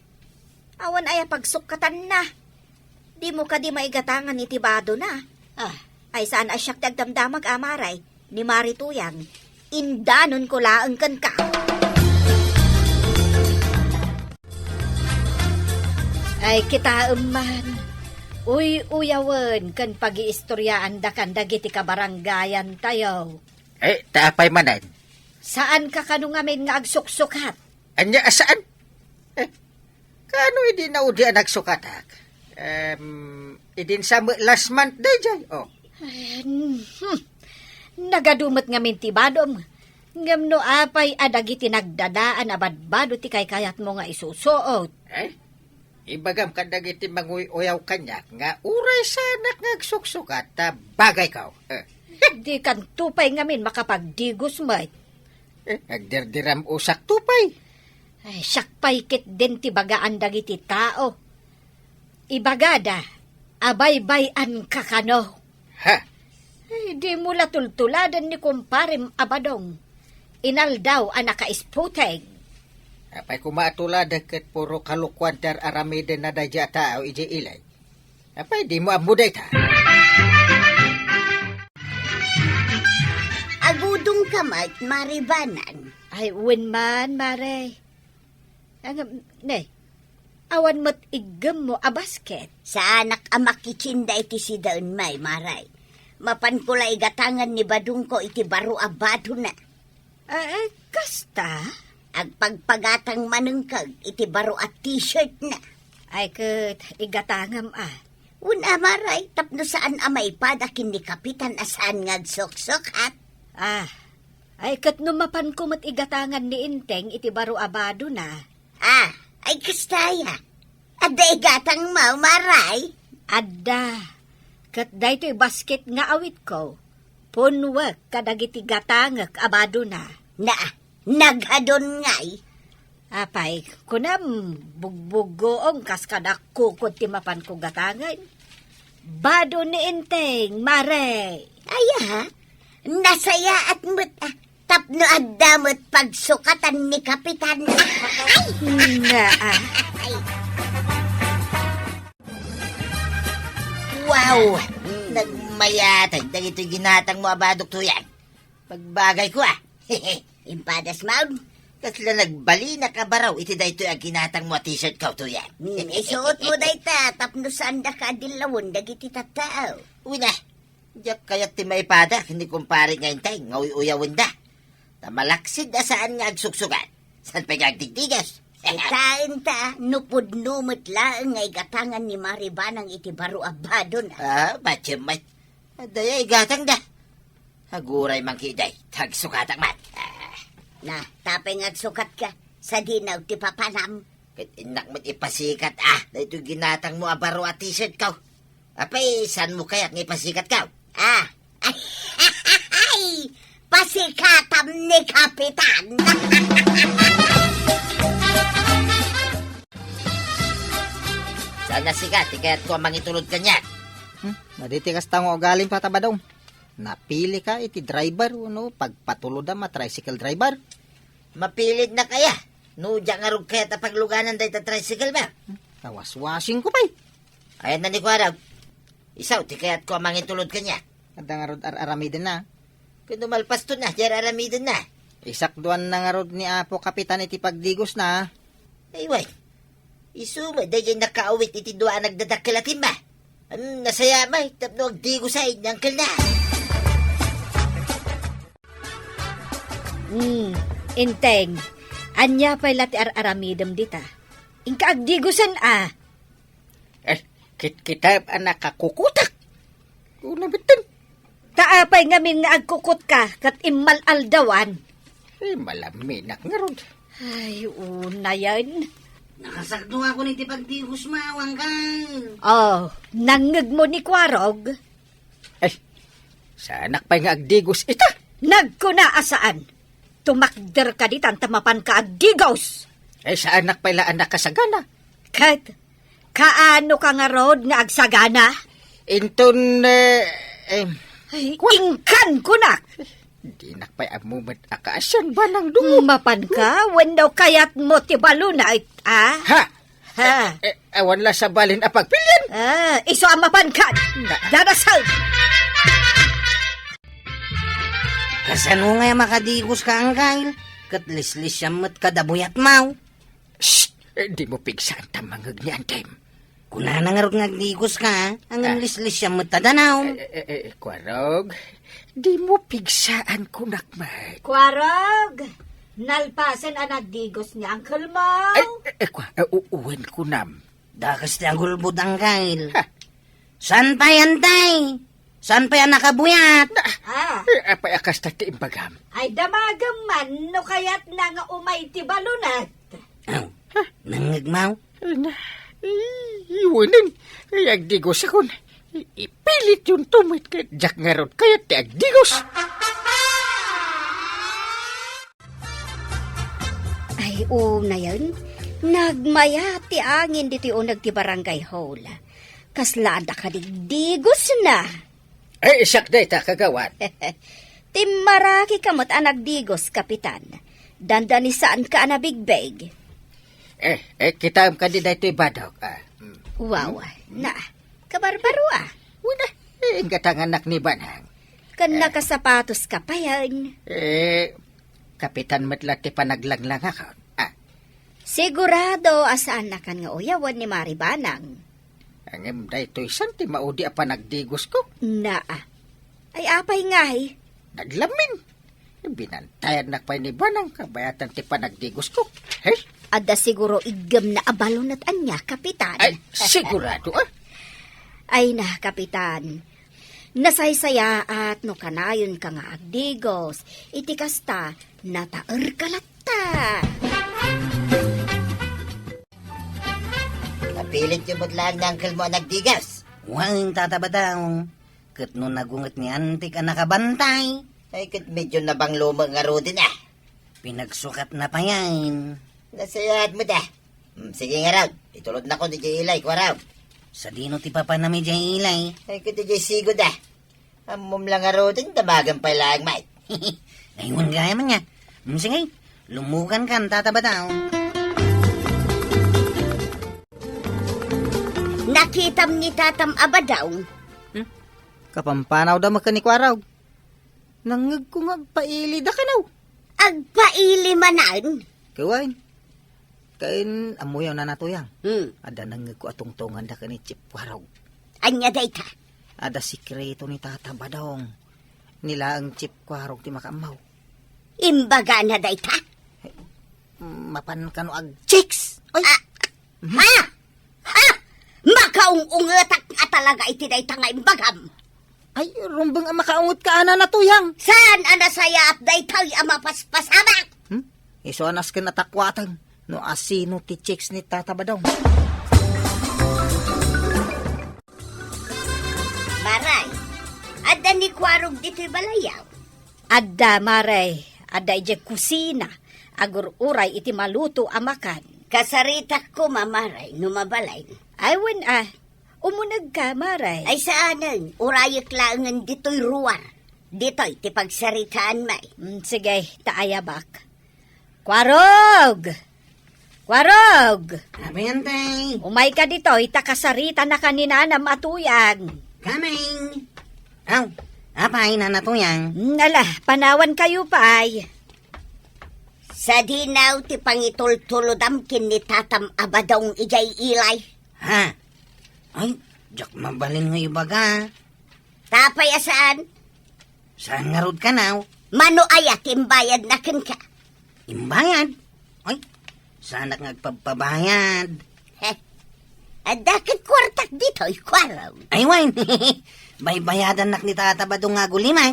[SPEAKER 1] awan ay pagsukatan na. Di mo ka di maigatangan iti bado na. Ay saan asyak dagdamdamag amaray, ni Mari tuyang. Indanon ko laang kan ka.
[SPEAKER 4] Ay, kita man. Uyawan kan pag-iistoryaan da kan dagiti kabaranggayan tayo.
[SPEAKER 5] Taapay manan.
[SPEAKER 4] Saan ka kanungamin nga agsuksukat?
[SPEAKER 5] Anya, saan? Kano hindi na udi nagsukatak? Idin sa last month, dayjay. Oh.
[SPEAKER 4] Nagadumot ngamin ti badom. Ngam no apay adagiti nagdadaan abadbado ti kay kayat mo nga isusuot.
[SPEAKER 5] Ibagam kandag iti manguyaw kanyak nga uray sanak ngagsuksukat ta bagay kaw.
[SPEAKER 4] Di kan tupay ngamin makapagdigos mo.
[SPEAKER 5] Nagdirdiram usak tupay.
[SPEAKER 4] Ay, sakpay kit din ti bagaan dagiti tao. Ibagada, abay-bayan kakano.
[SPEAKER 5] Ha?
[SPEAKER 4] Ay, di mo latultuladan ni kumparim abadong. Inaldaw ang naka-sputeg.
[SPEAKER 5] Apay kumatulad ket puro kalukwan dar aramiden na dadya tao ije ilay. Apay di mo amuday ta.
[SPEAKER 1] Agudong kamat maribanan.
[SPEAKER 4] Ay, winman, mare. Awan mo't igam mo a basket.
[SPEAKER 1] Sa anak amak kitsinda iti si daun may Maray. Mapan ko la igatangan ni Badung ko iti baro abado na.
[SPEAKER 4] Kasta?
[SPEAKER 1] Agpagpagatang manungkag iti baro at t-shirt na.
[SPEAKER 4] Ay, kat igatangam
[SPEAKER 1] Una Maray, tapno saan amay padakin ni Kapitan asaan ngagsoksok at.
[SPEAKER 4] Ay, kat numapan ko mo't igatangan ni Inteng iti baro abado na.
[SPEAKER 1] Ay kastaya. Adda igatang mau Maray.
[SPEAKER 4] Adda, kat daytoy basket nga awit ko. Punwak kadagiti gatangak abado na.
[SPEAKER 1] Naghadon ngay.
[SPEAKER 4] Apay, kunam bugbugoong kaskadak kukod ti mapan ko gatangan. Bado ni Inteng, mare.
[SPEAKER 1] Aya, nasaya at mo't tapno adda mo't pagsukatan ni Kapitan.
[SPEAKER 2] Wow! Nagmayatay, dagito ginatang mo abadok tuyan. Pagbagay ko
[SPEAKER 1] Impadas maud.
[SPEAKER 2] Kasla nagbali na kabaraw, iti dayto ang ginatang mo t-shirt ko tuyan.
[SPEAKER 1] Isuot mo dayta, tapno saan da ka adilawon, dagiti tatao.
[SPEAKER 2] Una, diyak kayat ti maipada, hindi kumpare ngayon tayo, ngawi-uyawin da. Tamalaksid da saan nga agsuksugan. Saan pa gagdigdigas?
[SPEAKER 1] Itain ta, nupod-numot laang ngay gatangan ni Maribanang iti baro abado na.
[SPEAKER 2] Batyamat. Daya igatang da. Haguray mang kiday, tagsukatang mat.
[SPEAKER 1] Tapay ngagsukat ka, sa dinaw ti papanam.
[SPEAKER 2] Inak mo't ipasikat, dahito ginatang mo abaro at t-shirt ko. Apay, saan mo kaya't ngay pasikat ka?
[SPEAKER 1] Ah, ay, pasikatam ni Kapitan.
[SPEAKER 2] Sana sikat, kaya't ko mangitulod ka niya.
[SPEAKER 5] Maditikas tango galing tatabadong. Napili ka iti driver, no? Pagpatulod ma tricycle driver.
[SPEAKER 2] Mapilit na kaya. No, diyan nga rog kaya't pagluganan dahi ta tricycle ba?
[SPEAKER 5] Kawas-wasing ko pa'y.
[SPEAKER 2] Ayan na ni Kuaraw. Isaw, ti kaya't ko mangitulod ka niya.
[SPEAKER 5] Kada nga rod aramidin na.
[SPEAKER 2] Kung malpas to na, diyan aramidin na.
[SPEAKER 5] Isakduan na nga rod ni Apo Kapitan iti pagdigos na.
[SPEAKER 2] Ay, way. Isuma, dahil nakaawit iti doa nagdadakilatin ba? Nasaya may, tapno agdigo sa inyangkal na.
[SPEAKER 4] Inteng, anya pa'y lati aramidam dita. Inka agdigusan
[SPEAKER 5] Kita anak kakukutak. Una bitin.
[SPEAKER 4] Kaapay ngamin nga agkukot ka, kat imal aldawan.
[SPEAKER 5] Malaminak nga rod.
[SPEAKER 4] Ay, una yan.
[SPEAKER 3] Nakasakdo ako ni ti pagdigos maw, Uncle.
[SPEAKER 4] Oh, nangag mo ni Kwarog.
[SPEAKER 5] Sa anak pa'y nga agdigos ita.
[SPEAKER 4] Nagkuna asaan. Tumakder ka ditan, tamapan ka agdigos.
[SPEAKER 5] Sa anak pa'y la anak kasagana.
[SPEAKER 4] Kat, kaano ka nga rod nga agsagana?
[SPEAKER 5] Inton,
[SPEAKER 4] Ay, ingkan ko na.
[SPEAKER 5] di nakpay amumat akaasyan ba ng dungo?
[SPEAKER 4] Mapan ka, when daw kayat mo ti balunay,
[SPEAKER 5] Ha?
[SPEAKER 4] Ha?
[SPEAKER 5] Awan la sa balin apagpilyan.
[SPEAKER 4] Iso ang mapan ka. Darasal.
[SPEAKER 3] Kasano nga makadigos ka, Uncle? Kat lislis siya mat kadabuyat maw.
[SPEAKER 5] Shh! Di mo pigsaan tamangag ni Antem.
[SPEAKER 3] Kuna na nga rog nagdigos ka, ang lislis siya mat tadanaw.
[SPEAKER 5] Kwarog, di mo pigsaan kunakmay.
[SPEAKER 4] Kwarog, nalpasan ang nagdigos ni Uncle mo.
[SPEAKER 5] Uwan ko nam.
[SPEAKER 3] Dakas ti ang gulbud, Uncle.
[SPEAKER 5] Ha?
[SPEAKER 3] San pa yan, tay? San pa yan nakabuyat?
[SPEAKER 5] Apay akas tati imbagam.
[SPEAKER 4] Ay damagam man, no kayat na nga umay ti balunat.
[SPEAKER 3] Aw, nangagmaw?
[SPEAKER 5] Iwanan, agdigos ako na. Ipilit yung tumit ka. Jack nga ron, kaya ti agdigos.
[SPEAKER 4] Ay, una yan. Nagmaya ti angin dito yung nagti barangay hall. Kaslada ka digdigos na.
[SPEAKER 5] Isak day ta kagawan.
[SPEAKER 4] Timaraki kamot ang nagdigos, Kapitan. Dandani saan ka na bigbeg.
[SPEAKER 5] Kita ka di dahito ibadok.
[SPEAKER 4] Wow, na. Kabarbaro
[SPEAKER 5] Wala, ingatang anak ni Banang.
[SPEAKER 4] Kan nakasapatos ka pa yan.
[SPEAKER 5] Kapitan matlati panaglanglang ako.
[SPEAKER 4] Sigurado asaan na kan nga uyawan ni Maribanang.
[SPEAKER 5] Ang dahito isan ti maudi pa nagdigos ko.
[SPEAKER 4] Na. Ay apay ngay.
[SPEAKER 5] Naglamin. Binantayan na pa ni Banang kabayatan ti panagdigos ko. Hey?
[SPEAKER 4] Ada siguro igam na abalon at anya, Kapitan.
[SPEAKER 5] Ay, sigurado
[SPEAKER 4] Ay na, Kapitan. Nasaysaya at no kanayon ka nga agdigos. Iti kasta, nataer kalata.
[SPEAKER 2] Napilit yung butlaan ng Uncle mo nagdigas.
[SPEAKER 3] Huwag tatabadaw. Kat no nagungat ni antik ang nakabantay.
[SPEAKER 2] Ay, kat medyo nabang luma nga rodin
[SPEAKER 3] Pinagsukat na pa yan.
[SPEAKER 2] Nasayad mo da. Sige nga raw, itulod na ko di jay ilay, Kuaraw.
[SPEAKER 3] Sa dino ti papa na medya ilay.
[SPEAKER 2] Ay, kat di jay sigo da. Amom lang nga rodin, damagan pa lang, mate.
[SPEAKER 3] Ayun gaya man niya. Sige, lumukan ka ang tatabadaw.
[SPEAKER 1] Nakitam ni Tatam Abadaw.
[SPEAKER 5] Kapampanaw daw makanikwaraw. Nangag ko nga paili da kanaw.
[SPEAKER 1] Agpaili manan.
[SPEAKER 5] Kawain. Kain amuyaw na natuyang.
[SPEAKER 1] Hmm.
[SPEAKER 5] Ada nangag ko atong tungan da kani Chip Waraw.
[SPEAKER 1] Anya dayta.
[SPEAKER 5] Ada sikreto ni Tata Badong. Nila ang Chip Waraw ti makamaw.
[SPEAKER 1] Imbaga na dayta.
[SPEAKER 5] Mapan kano ag chicks. Ay,
[SPEAKER 1] Ha? Ha? Makaung-ungetak nga talaga iti dayta nga imbagam.
[SPEAKER 5] ay rumbang ang makaungot ka ana natuyang.
[SPEAKER 1] Saan anasaya at daytay ang mapaspasamak?
[SPEAKER 5] Iso anas ka natakwatan. No asino ti chicks ni Tata Badong.
[SPEAKER 1] adda ni Kwarog dito'y balayaw.
[SPEAKER 4] Adda, Maray. Adda ije kusina. Agur uray iti maluto amakan.
[SPEAKER 1] Kasarita ko mamaray, numabalay.
[SPEAKER 4] Ay, umunag ka, Maray.
[SPEAKER 1] Ay saanan, urayik laangan dito'y ruwar. Dito'y ti pagsaritaan may.
[SPEAKER 4] Sige, taayabak. Kwarog! Kwarog!
[SPEAKER 3] Abente.
[SPEAKER 4] Umay ka dito, itakasarita na kanina na matuyag.
[SPEAKER 3] Coming. Aw, apay na natuyang.
[SPEAKER 4] Nala, panawan kayo pa ay.
[SPEAKER 1] Sa dinaw ti pangitultulodam kin ni tatam abadong ijay ilay.
[SPEAKER 3] Ha? Ay, jak mabalin nga ibaga.
[SPEAKER 1] Tapay asaan,
[SPEAKER 3] Saan nga rod ka now?
[SPEAKER 1] mano aya timbayad na kin ka.
[SPEAKER 3] Imbayad? Ay, sana nga agpapabayad.
[SPEAKER 1] Heh, adda kat kwartak dito'y Kwaraw.
[SPEAKER 3] Ay, wine. Baybayadan nak ni Tata Badong nga gulimay.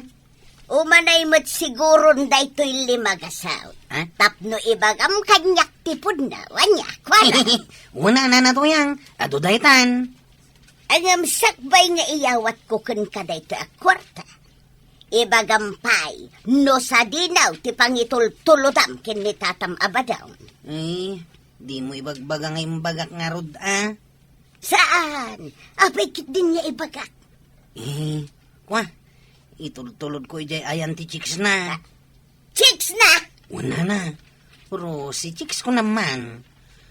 [SPEAKER 1] Umanay mo't siguro dayto'y limagasaw.
[SPEAKER 3] Ha?
[SPEAKER 1] Tapno ibagam kanyak tipod na, wanya, Kwaraw.
[SPEAKER 3] Una na natuyang, ado daytan.
[SPEAKER 1] Ang sakbay nga iyawat ko kun kaday to a kwarta. Ibagampay, no sa dinaw ti pangitultulodam kin ni tatam abadaw.
[SPEAKER 3] Ay, di mo ibagbaga nga imbagak nga rod, ah.
[SPEAKER 1] Saan? Apay kit din niya ibagak.
[SPEAKER 3] Kwa, itultulod ko ijay ayan ti chicks na.
[SPEAKER 1] Chicks na!
[SPEAKER 3] Una na. Pero si chicks ko naman.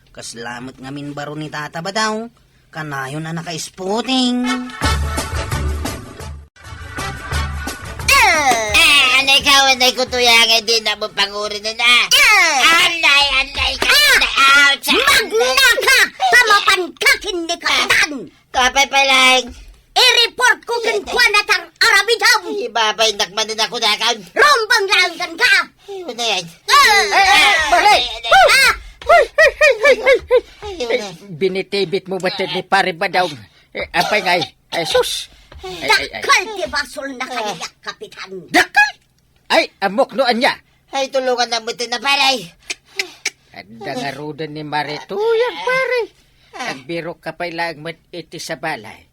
[SPEAKER 3] Kaslamat nga minbaro ni Tata Badaw. Kanayon na naka-spotting.
[SPEAKER 2] Anay ka, anay ko tuyang, hindi na mo pangurin na na. Anay ka, ouch!
[SPEAKER 1] Magna ka! Tamapan ka kindi katan!
[SPEAKER 2] Kapay pa lang.
[SPEAKER 1] I-report ko kin kwa na tar arabidaw!
[SPEAKER 2] Ibabay nakman din ako na kan.
[SPEAKER 1] Rombang langgan ka!
[SPEAKER 2] Ayun na yan.
[SPEAKER 5] Balay!
[SPEAKER 2] Ayun na.
[SPEAKER 5] Binitibit mo ba ni pare ba daw? Apay ngay. Ay, sus!
[SPEAKER 1] Dakal ti basol na kaniyak, kapitan!
[SPEAKER 5] Dakal! Ay, amok no anya.
[SPEAKER 2] Ay, tulungan na mo na paray.
[SPEAKER 5] Anda nga rudan ni Marituyan, pare. Nagbiro ka pa lang iti sa balay.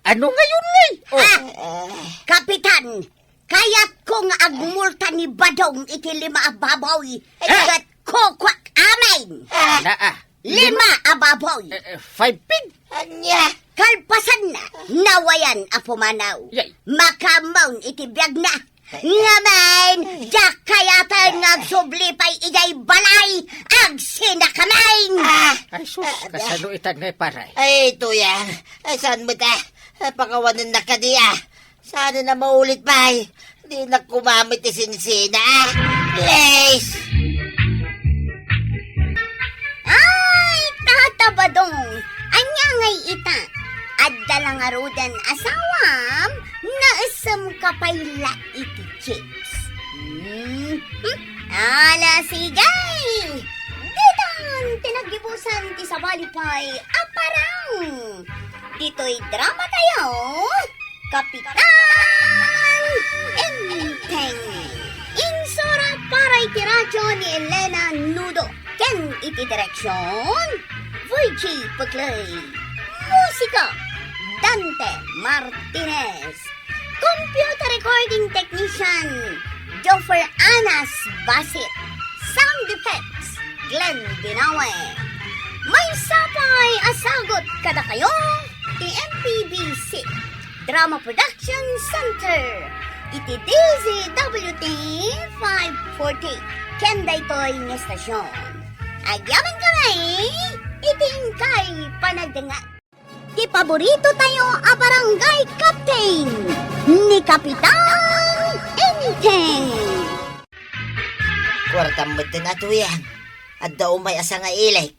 [SPEAKER 5] Ano ngayon ngay? Oh,
[SPEAKER 1] Kapitan, kaya't kong agmulta ni Badong iti 5 ababoy, at kokwak amin!
[SPEAKER 5] naa.
[SPEAKER 1] 5 ababoy!
[SPEAKER 5] 5 pig.
[SPEAKER 2] Anya.
[SPEAKER 1] Kalpasan na, nawayan apumanaw.
[SPEAKER 5] Yay.
[SPEAKER 1] Makamaun iti biyag na. Ngaman, jak kayatan nagsublipay ijay balay, ag sinakamain.
[SPEAKER 5] Ay, sus, kasano itan ngay paray.
[SPEAKER 2] Ay, tuyang. Ay, saan mo ta? Pakawanan na ka diya. Sana na maulit pa. Di na kumamit ti sinsina. Please.
[SPEAKER 1] Ay, tatabadong, anya ngay ita. Adda lang arudan asawam, naisam kapayla iti chicks. Ala sigay! Ditan, tinagibusan ti sabalipay, aparang! Dito'y drama tayo, Kapitan Enteng! Insura para iti radyo ni Elena Nudo, ken iti direksyon, Virgie Paclay. Musika, Dante Martinez. Computer recording technician, Joffer Anas Basit. Sound effects, Glenn Dinawe. May sapay asagot kada kayo, TMPBC Drama Production Center. Iti DZWT 540. Kenday to'y nga stasyon. Agyaman kami, iting kay panagdangat. Ti paborito tayo a barangay captain ni Kapitan Enteng.
[SPEAKER 2] Kwartam mo na tuyang. At daw may asa nga ilay.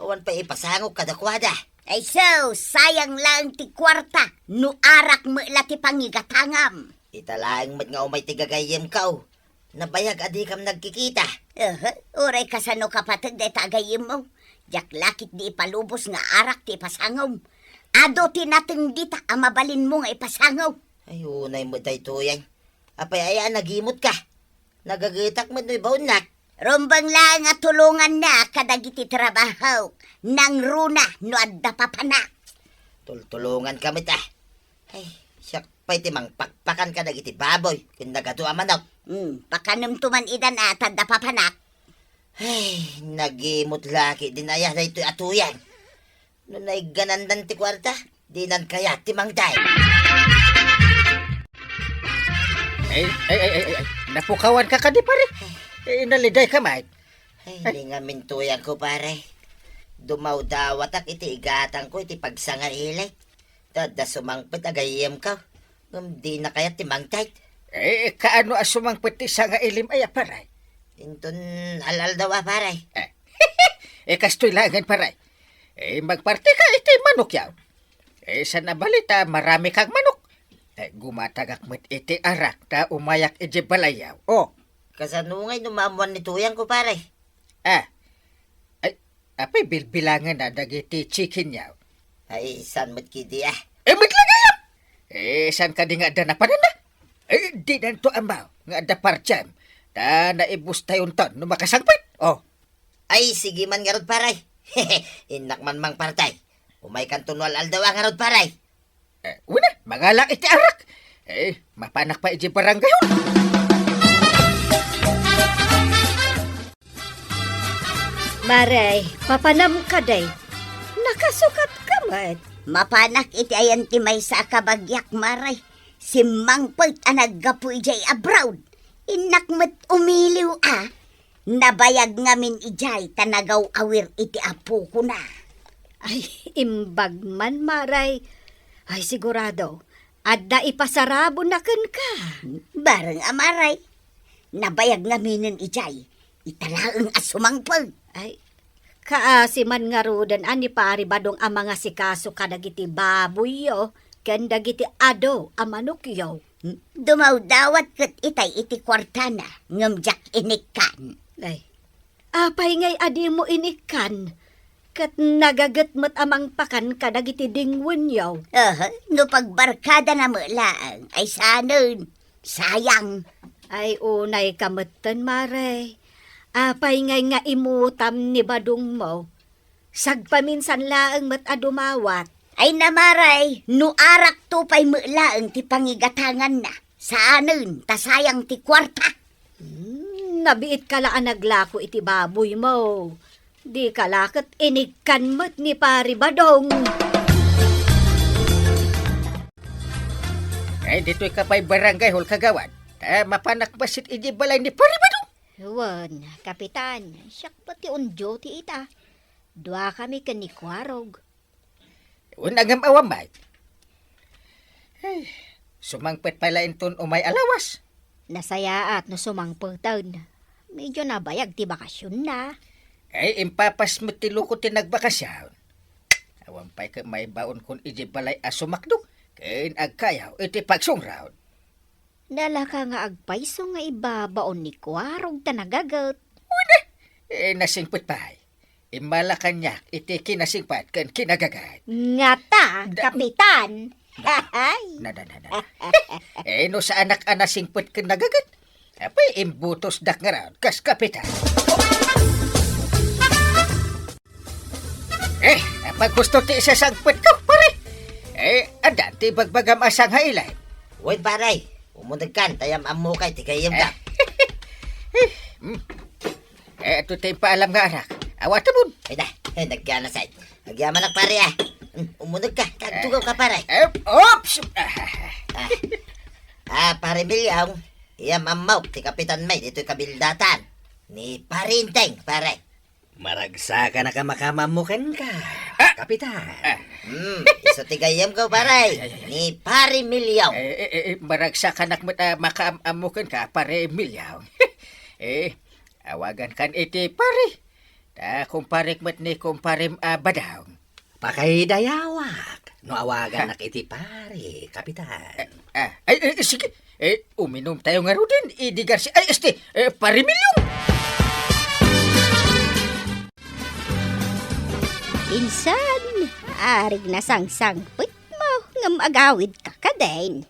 [SPEAKER 2] Awan pa ipasangog kadakwada.
[SPEAKER 1] Ay so, sayang lang ti kwarta, no arak mo ti pangigatangam.
[SPEAKER 2] Italaang mat nga umay tigagayem kao. Nabayag adi kam nagkikita.
[SPEAKER 1] Uray kasano kapatid de tagayim mo. Jak lakit di ipalubos nga arak ti pasangom. Ado tinateng dita ang mabalin mo nga ipasangaw.
[SPEAKER 2] Ay, unay mo day tuyang. Apay ayaan nagimot ka. Nagagitak mo no'y baunak.
[SPEAKER 1] Rumbang lang nga tulungan na kadagiti trabaho. Nang runa no adda papana.
[SPEAKER 2] Tultulungan kami ta. Ay, Siyak pa'y timang pakpakan ka dagiti baboy. Kinagado ang manok.
[SPEAKER 1] Pakanam tuman idan atad da papanak.
[SPEAKER 2] Ay, nagimot laki din ayah na ito'y atuyan. Noon ay ganandan ti kwarta, di nan kaya timang day.
[SPEAKER 5] Ay, napukawan ka di pare. Naliday ka, mate.
[SPEAKER 2] Ay, di nga mintuyan ko pare. Dumaw dawatak iti igatang ko iti pagsanga ilay. Tada sumangpit agayem ka. Di na kaya timang day.
[SPEAKER 5] Kaano asumang pati sa nga ilim ay paray?
[SPEAKER 2] Inton alal daw pare.
[SPEAKER 5] Kastoy langan paray. Magparti ka iti manok yaw. Sa nabalita, marami kang manok. Gumatagak met iti arak ta umayak iti balayaw. Oh,
[SPEAKER 2] Kasanungay numamuan ni tuyang ko pare.
[SPEAKER 5] apay bilbilangan na dagiti chicken yaw.
[SPEAKER 2] Ay, san mat kidi ah.
[SPEAKER 5] Matlagayam! San ka di nga da na panana? Di nanto amaw, nga da parjam. Ta naibus tayon ton, no makasangpit. Oh,
[SPEAKER 2] Ay, sige man nga rod paray. Inak man mang partay. Umay kan tunwal aldawa nga rod paray.
[SPEAKER 5] una, mangalak iti arak. Mapanak pa iti barangay yun.
[SPEAKER 4] Maray, papanam ka day. Nakasukat ka, mat.
[SPEAKER 1] Mapanak iti ayan ti may sa kabagyak maray. Si Mangpert anaggapu ijay abroad. Inakmet umiliw Nabayag ngamin ijay tanagaw awir iti apo ko na.
[SPEAKER 4] Ay, imbag man, Maray. Ay, sigurado. Adda ipasarabo na kan ka.
[SPEAKER 1] Bareng amaray. Nabayag ngaminan ijay. Italaang asumangpert.
[SPEAKER 4] Ay, kaasiman nga rudan ani pari badong ang mga sikaso kadagiti baboy yo. Ken dagiti ado amanok yo.
[SPEAKER 1] Dumaw dawat kat itay iti kwartana. Ngamjak inikan.
[SPEAKER 4] Ay, apay ngay adi mo inikan. Kat nagagat mo't amang pakan kadagiti dingwen yo.
[SPEAKER 1] No pagbarkada na mulaang ay sanon. Sayang.
[SPEAKER 4] Ay, unay kamutan, Maray. Apay ngay nga imutam ni badong mo. Sagpaminsan laang mat adumawat.
[SPEAKER 1] Ay namaray, no arak to pa'y mulaang ti pangigatangan na. Saanon, tasayang ti kwarta.
[SPEAKER 4] Nabiit ka laan naglako iti baboy mo. Di kalakot inikan mo't ni pari badong.
[SPEAKER 5] Dito'y kapay barangay hol kagawan. Mapanak basit iti balay ni Paribadong.
[SPEAKER 4] Huwan, kapitan, siyak pati on duty ita. Dua kami kanikwarog.
[SPEAKER 5] Unagam awamay. Sumangpet pala inton umay alawas.
[SPEAKER 4] Nasaya at no sumangpagtaon. Medyo nabayag ti bakasyon na.
[SPEAKER 5] Impapas mo ti luko ti nagbakasyaw. Awampay ka may baon kun iji balay asumakdo. Kain agkayaw iti pagsungraw.
[SPEAKER 4] Dala ka nga agpaiso nga ibabaon ni kwarog tanagagat.
[SPEAKER 5] Nasingpit pahay. Imala kanyak iti kinasingpat kan kinagagat.
[SPEAKER 4] Ngata, kapitan. Ay.
[SPEAKER 5] Nada. No sa anak-anak singpit kan nagagat. Apay imbutos dak nga raw kas kapitan. Pag gusto ti isa sangpit ka, pare. Adan ti bagbagam asang hailay.
[SPEAKER 2] Uy paray, umundag kan, tayam amukay, tigayam ka.
[SPEAKER 5] Ito tayo paalam nga anak. Awatamon.
[SPEAKER 2] Ay na, nagyana sa'y. Nagyaman na pare ah. Umundag ka, kagtugaw ka pare.
[SPEAKER 5] Oops!
[SPEAKER 2] Pare Bilyong, iyam amaw, ti Kapitan May, dito'y kabildatan. Ni Parinteng, pare.
[SPEAKER 3] Maragsa ka na ka makamamukan ka, kapitan.
[SPEAKER 2] Iso tigayam ka pare. Ni Pare Milyong.
[SPEAKER 5] Maragsa ka nak makaamukan ka, pare Milyaw. Awagan kan iti pare. Kumparik mat ni kumparim badaw.
[SPEAKER 3] Pakay dayawak. No awagan na kiti pare, kapitan.
[SPEAKER 5] Sige. Uminom tayo nga ro din. Idigar si... pare Milyong.
[SPEAKER 4] Insan, arig na sang-sangpit mo, ngam agawid ka kadain.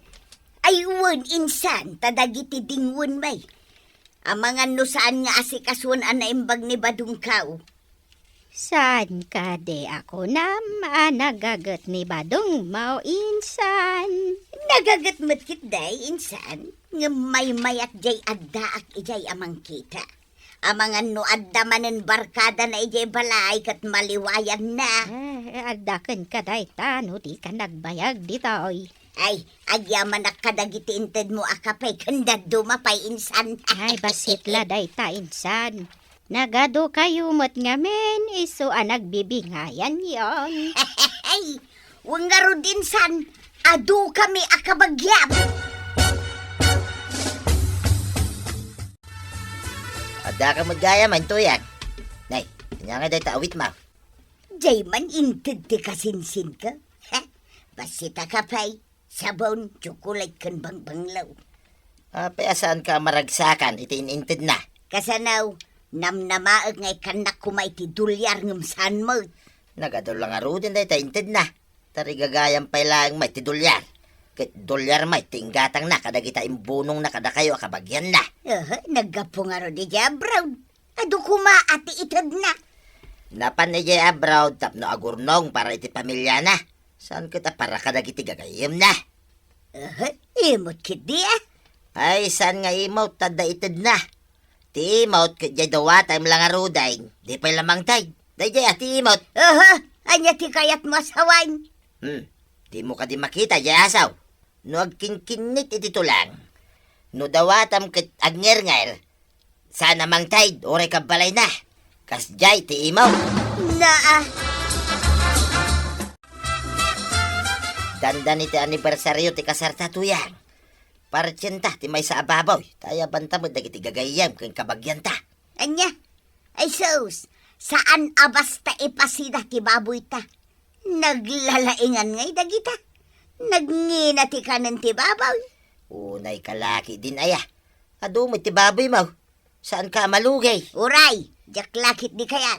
[SPEAKER 1] Ayun, insan, tadagiti dingwon may. Amangan no saan nga asikasuan na imbag ni Badungkaw.
[SPEAKER 4] Saan ka de ako na nagagat ni Badong Mau insan?
[SPEAKER 1] Nagagat matkit day, insan. Nga may at jay adda ak ijay amang kita. Amangan no adda manen barkada na ijay balay kat maliwayan na.
[SPEAKER 4] Adakan ka day tano di ka nagbayag ditoy.
[SPEAKER 1] Ay, agyaman na kadagitinted mo akapay kanda dumapay, insan.
[SPEAKER 4] Ay, basit la day ta insan. Nagado kayo mo't ngamen, iso nagbibingayan yon.
[SPEAKER 1] Ay, wangaro din san, adu kami akabagyam.
[SPEAKER 2] Ada ka magaya man tuyan. Nay, kanya nga day taawit ma.
[SPEAKER 1] Jay man inted ti kasinsin ka. Ha? Basita ka pay, sabon, chocolate kan bang-banglaw.
[SPEAKER 2] Saan ka maragsakan, iti ininted na.
[SPEAKER 1] Kasanaw, namnamaag ngay kanak kumay ti dulyar ngam san mo.
[SPEAKER 2] Nagadol lang aro din day tainted na. Tarigagayang pa lang may tidulyar. Kit dolyar may tinggatang na kadagita imbunong na kada kayo akabagyan na.
[SPEAKER 1] Naggapo nga ro di Brown. Adu kuma ati itad na.
[SPEAKER 2] Napan ni Jay Abroad tapno agurnong para iti pamilya na. Saan kita para kadagiti gagayim na?
[SPEAKER 1] Imot kit di
[SPEAKER 2] Ay, saan nga imot tada itad na? Ti imot kit Jay dawatay lang aro day. Di pa lamang tay. Day Jay ati imot.
[SPEAKER 1] Anya ti kayat mo asawan.
[SPEAKER 2] Di mo ka di makita Jay asaw. No agkinkinit iti tulang. No dawatam kit agnger-nger. Sana mang tay, oray ka balay na. Kas Jay ti imot. Dandan iti anibersaryo ti kasarta tuyang. Partsenta ti may sa ababoy. Taya banta mo dagiti gagayam keng kabagyan ta.
[SPEAKER 1] Anya? Ay sus, saan abas ta ipasida ti baboy ta? Naglalaingan ngay dagita. Nagngina ti kanan ti baboy.
[SPEAKER 2] Unay kalaki din aya. Adumit ti baboy mo. Saan ka malugay?
[SPEAKER 1] Uray, jaklakit di kayat.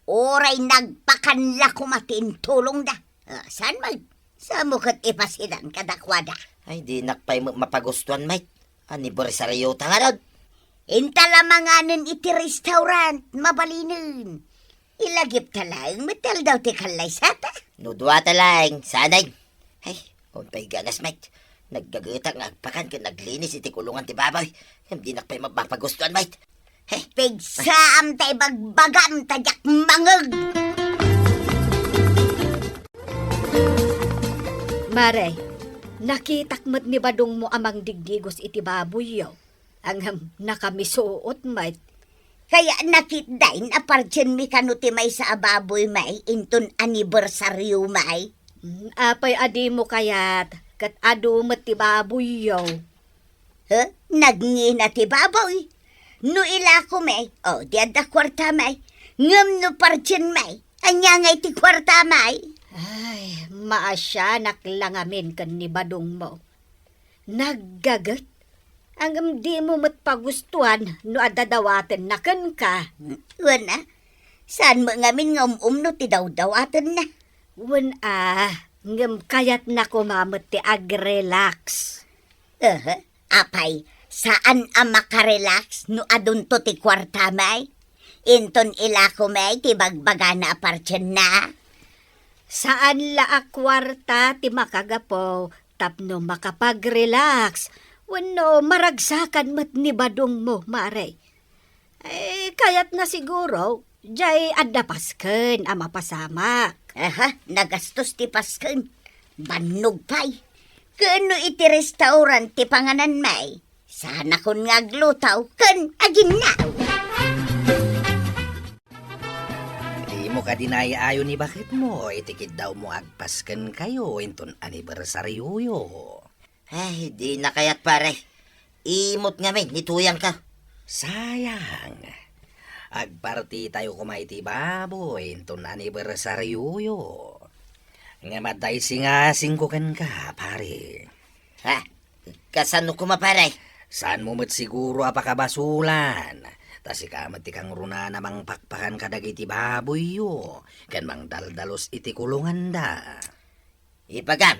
[SPEAKER 1] Oray nagpakanla kumatin tulong da. Saan mag? Sa mukat ipasidan kadakwada.
[SPEAKER 2] Ay, di nakpay mapagustuhan, mate. Anibersaryo ta nga rod.
[SPEAKER 1] Intalamanganan iti restaurant, mabalinin. Ilagip talang, metal daw ti kalay sata.
[SPEAKER 2] Nudwa talang, sanay. Ay, umpay ganas, mate. Naggagutang agpakan ka naglinis iti kulungan ti baboy. Hindi nakpay mapagustuhan, mate. Hey,
[SPEAKER 1] Pigsaam tay bagbagam tajak mangag.
[SPEAKER 4] Mare, nakitakmat ni Badong mo amang digdigos iti baboy yaw. Ang nakamisuot mait.
[SPEAKER 1] Kaya nakitdain apartyan mi kanuti may sa ababoy may inton anibersaryo may.
[SPEAKER 4] Apay adi mo kayat, kat adu met ti baboy yaw.
[SPEAKER 1] Nagngina ti baboy. No ila ko may, di ada kwarta may. Ngam no partyan may, anya ngay ti kwarta may.
[SPEAKER 4] Ay, maasya naklangamin kan ni Badong mo. Naggagat. Ang di mo matpagustuhan no adadawaten na kan ka.
[SPEAKER 1] Wana, saan mo ngamin nga no ti daw-dawatan na.
[SPEAKER 4] Wan ngam kayat na kumamot ti ag-relax.
[SPEAKER 1] Apay, saan ang makarelax no adunto ti kwarta may? Inton ila ko may ti bagbaga na apartyan na.
[SPEAKER 4] Saan la akwarta ti makagapo tapno makapag-relax. Wano maragsakan mat ni Badong mo, mare. Kayat na siguro, jay adapasken ang mapasamak.
[SPEAKER 1] Nagastos ti pasken. Banog pay. Kano iti restaurant ti panganan may? Sana kun ngaglutaw, kan agin na.
[SPEAKER 3] Di mo ka dinaya-ayo ni bakit mo. Itikid daw mo agpasken kayo inton anibersaryo yo.
[SPEAKER 2] Ay, di na kayat pare. Imot nga may, nituyang ka.
[SPEAKER 3] Sayang. Agparti tayo kumaiti baboy inton anibersaryo yo. Nga matay singasing ko kan ka, pare.
[SPEAKER 2] Kasano ko mapare?
[SPEAKER 3] Saan mo mat siguro apakabasulan? Tas ikamat ikang runa namang pakpakan kadagiti baboy yo. Kan mang daldalos iti kulungan da.
[SPEAKER 2] Ipagam,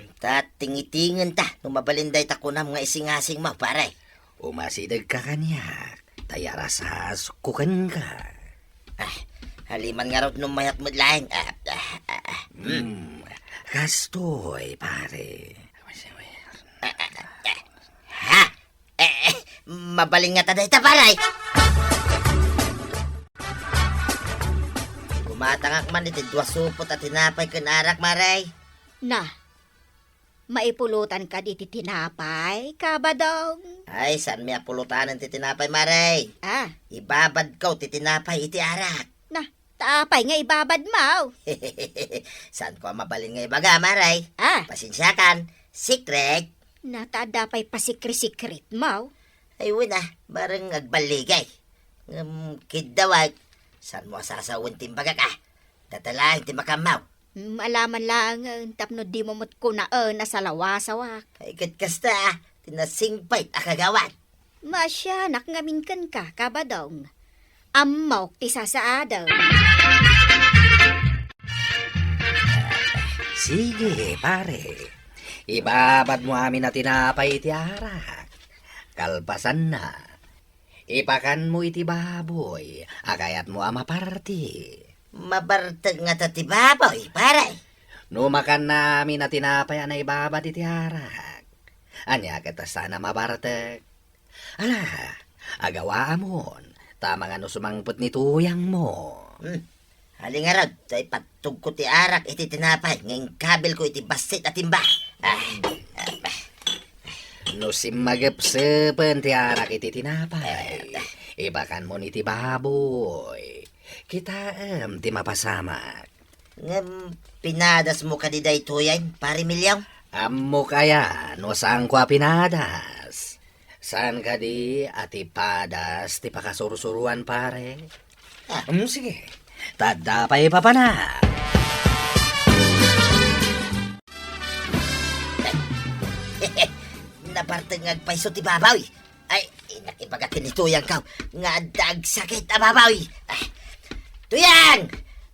[SPEAKER 2] tingitingin ta, numabalinday ta kunam nga isingasing mo, pare.
[SPEAKER 3] Umasidag ka kanyak, tayarasas kukan ka.
[SPEAKER 2] Haliman nga raw numayat mo lang.
[SPEAKER 3] Kastoy, pare.
[SPEAKER 2] Ha? Mabaling nga taday taparay. Gumatangak man iti dua supot at tinapay kanarak maray.
[SPEAKER 4] Na, maipulutan ka di ti tinapay, kabadong.
[SPEAKER 2] Ay, saan may apulutanan ti tinapay maray?
[SPEAKER 4] Ah,
[SPEAKER 2] Ibabad ko ti tinapay iti arak.
[SPEAKER 4] na, taapay nga ibabad mo.
[SPEAKER 2] Saan ko mabalin nga ibaga maray?
[SPEAKER 4] Ah,
[SPEAKER 2] Pasensya kan, secret.
[SPEAKER 4] natadapay pa sikri-sikrit mo.
[SPEAKER 2] Ay, wala, barang agbaligay. Kidawag, saan mo asasawin timbaga ka? Tatalahin ti makamaw.
[SPEAKER 4] Malaman lang, tapno di mo mo't kunaan na salawa-sawak.
[SPEAKER 2] Ay, kasta, tinasingpay akagawan.
[SPEAKER 4] Masyanak ngamin kan ka, kabadong. Amok ti sasaadaw.
[SPEAKER 3] Sige, pare. Ibabad mo amin na tinapay iti arak. Kalpasan na. Ipakan mo iti baboy. Agayat mo ama party.
[SPEAKER 2] Mabartag nga tatibaboy, paray.
[SPEAKER 3] Numakan namin na tinapay na ibabad iti arak. Anya kita sana mabartag. Ala, agawa amon. Tama nga no sumangpot ni tuyang mo.
[SPEAKER 2] Halingarod, tay patug ko ti arak iti tinapay. Ngayong kabil ko iti basit at timba.
[SPEAKER 3] No simagapsepan ti arak iti tinapay. Ibakan mo ni ti baboy. Kita ti mapasamak.
[SPEAKER 2] Pinadas mo kadiday tuyan, pari milyaw.
[SPEAKER 3] Ammo kaya no saan ko pinadas. Saan ka di at ipadas ti pakasurusuruan pare? Sige. Tadapay pa na.
[SPEAKER 2] Nabartang agpaiso ti babaw. Ay, nakipagatin ni tuyang ka. Nga dag sakit ang babaw. Tuyang!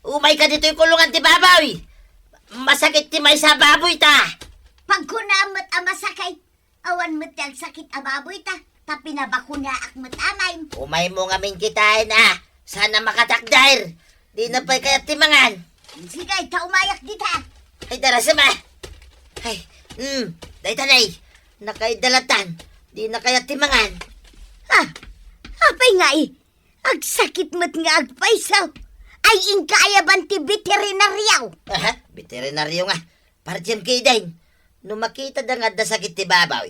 [SPEAKER 2] Umay ka dito yung kulungan ti babaw. Masakit ti may sa baboy ta.
[SPEAKER 1] Pag kunamot ang masakay, awan mo't ang sakit ang baboy ta, tapi na bakuna akmat amay.
[SPEAKER 2] Umay mo nga min kitain Sana makatakdair. Di na pa'y kaya timangan.
[SPEAKER 1] Sigay, ta umayak dita.
[SPEAKER 2] Ay, darasama. Ay, day tanay. Nakaidalatan. Di na kaya timangan.
[SPEAKER 1] Ha? Apay nga agsakit mo't nga agpaisaw. Ay ingkayaban ti veterinaryaw.
[SPEAKER 2] Veterinaryo nga. Parjam kidain. Nung makita da nga da sakit ti babaw,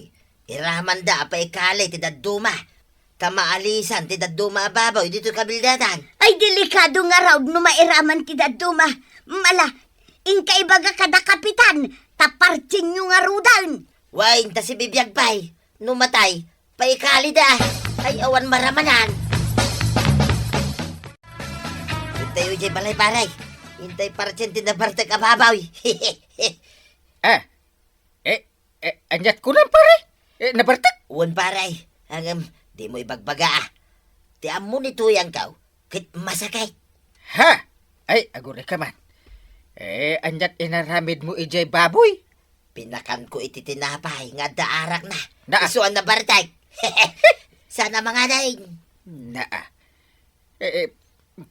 [SPEAKER 2] iraman da pa ikalay ti daduma. Tamaalisan ti daduma babaw dito kabildatan.
[SPEAKER 1] Ay delikado nga raw no mairaman ti daduma. Mala, ingkaibaga kada kapitan, tapartin nyo nga rudan.
[SPEAKER 2] Wain ta si bibiyag pay. Numatay, paikali da. Ay awan maramanan. Hintay ujay balay paray. Hintay parchen ti nabartag ababaw.
[SPEAKER 5] Anyat ko lang pare. Nabartag.
[SPEAKER 2] Uwan paray. Di mo ibagbaga Ti amo ni tuyang kaw. Kit masakay.
[SPEAKER 5] Ha? Ay, agure ka man. Anyat inaramid mo ijay baboy.
[SPEAKER 2] Pinakan ko iti tinapay nga daarak na.
[SPEAKER 5] Na.
[SPEAKER 2] Isuan na bartay. Sana mga daing.
[SPEAKER 5] Naa.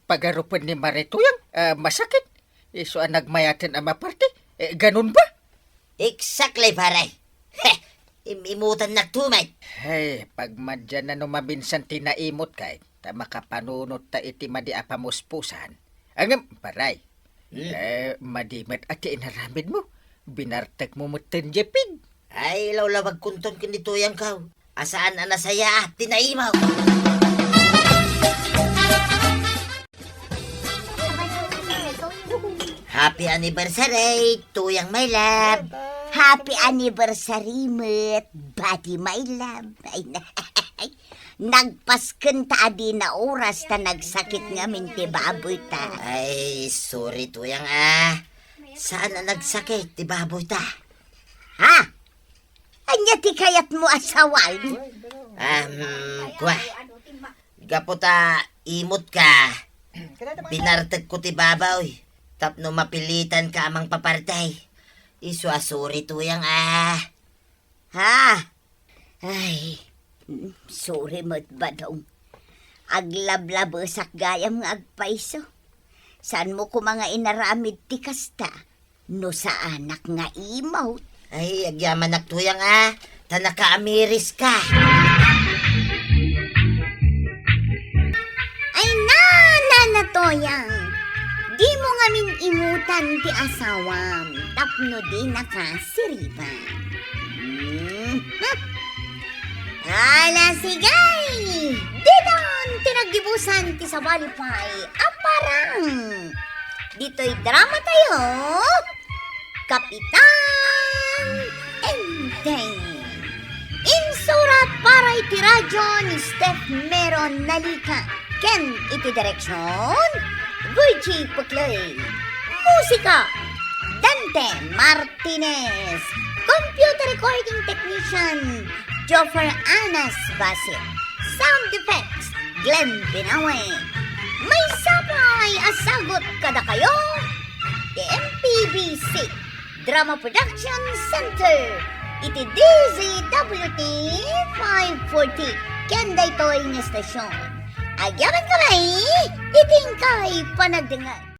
[SPEAKER 5] Pagarupan ni Marituyang, masakit. So, nagmayatin ang maparte. Ganun ba?
[SPEAKER 2] Exactly, paray. Imutan na tumay.
[SPEAKER 5] Hey, pag madyan na numabinsan tinaimot kay, ta makapanunot ta iti madi apamuspusan. Angam, paray. Madimet at inaramid mo. Binartag mo mutin jepig.
[SPEAKER 2] Ay, lawlawag kunton kinito yang kaw. Asaan anasaya at tinaimaw. Happy anniversary, tuyang my love.
[SPEAKER 1] Happy anniversary, met. Body, my love. Ay, nagpasken ta adi na oras ta nagsakit nga minti baboy ta.
[SPEAKER 2] Ay, sorry tuyang Saan na nagsakit, ti baboy ta?
[SPEAKER 1] Ha? Anya ti kayat mo asawan?
[SPEAKER 2] Kwa. Gaputa, imot ka. Binartag ko ti babaw. Tapno mapilitan ka amang papartay. Isuasuri tuyang
[SPEAKER 1] Ha? Ay, sorry mo't badong. Aglablabo sak gayam nga agpaiso. Saan mo ko mga inaramid ti kasta? No sa anak nga imaw.
[SPEAKER 2] Ay, agyaman nagtuyang ta nakaamiris ka.
[SPEAKER 1] Ay nanatoyang. Di mo ngamin imutan ti asawam. Tapno di nakasiripan. Ala sigay! Didon tinagibusan ti sabalipay. Aparang! Dito'y drama tayo. Kapitan Enteng. Insurat para iti radyo ni Steph Meron Nalika. Ken iti direksyon Virgie Pucloy. Musika Dante Martinez. Computer recording technician Joffer Anas Basit. Sound effects Glenn Binawe. May sapay asagot kada kayo. The MPBC Drama Production Center. Iti DZWT 540. Kenday toy nga stasyon. Agyaman kamay, iting kay panagdingay.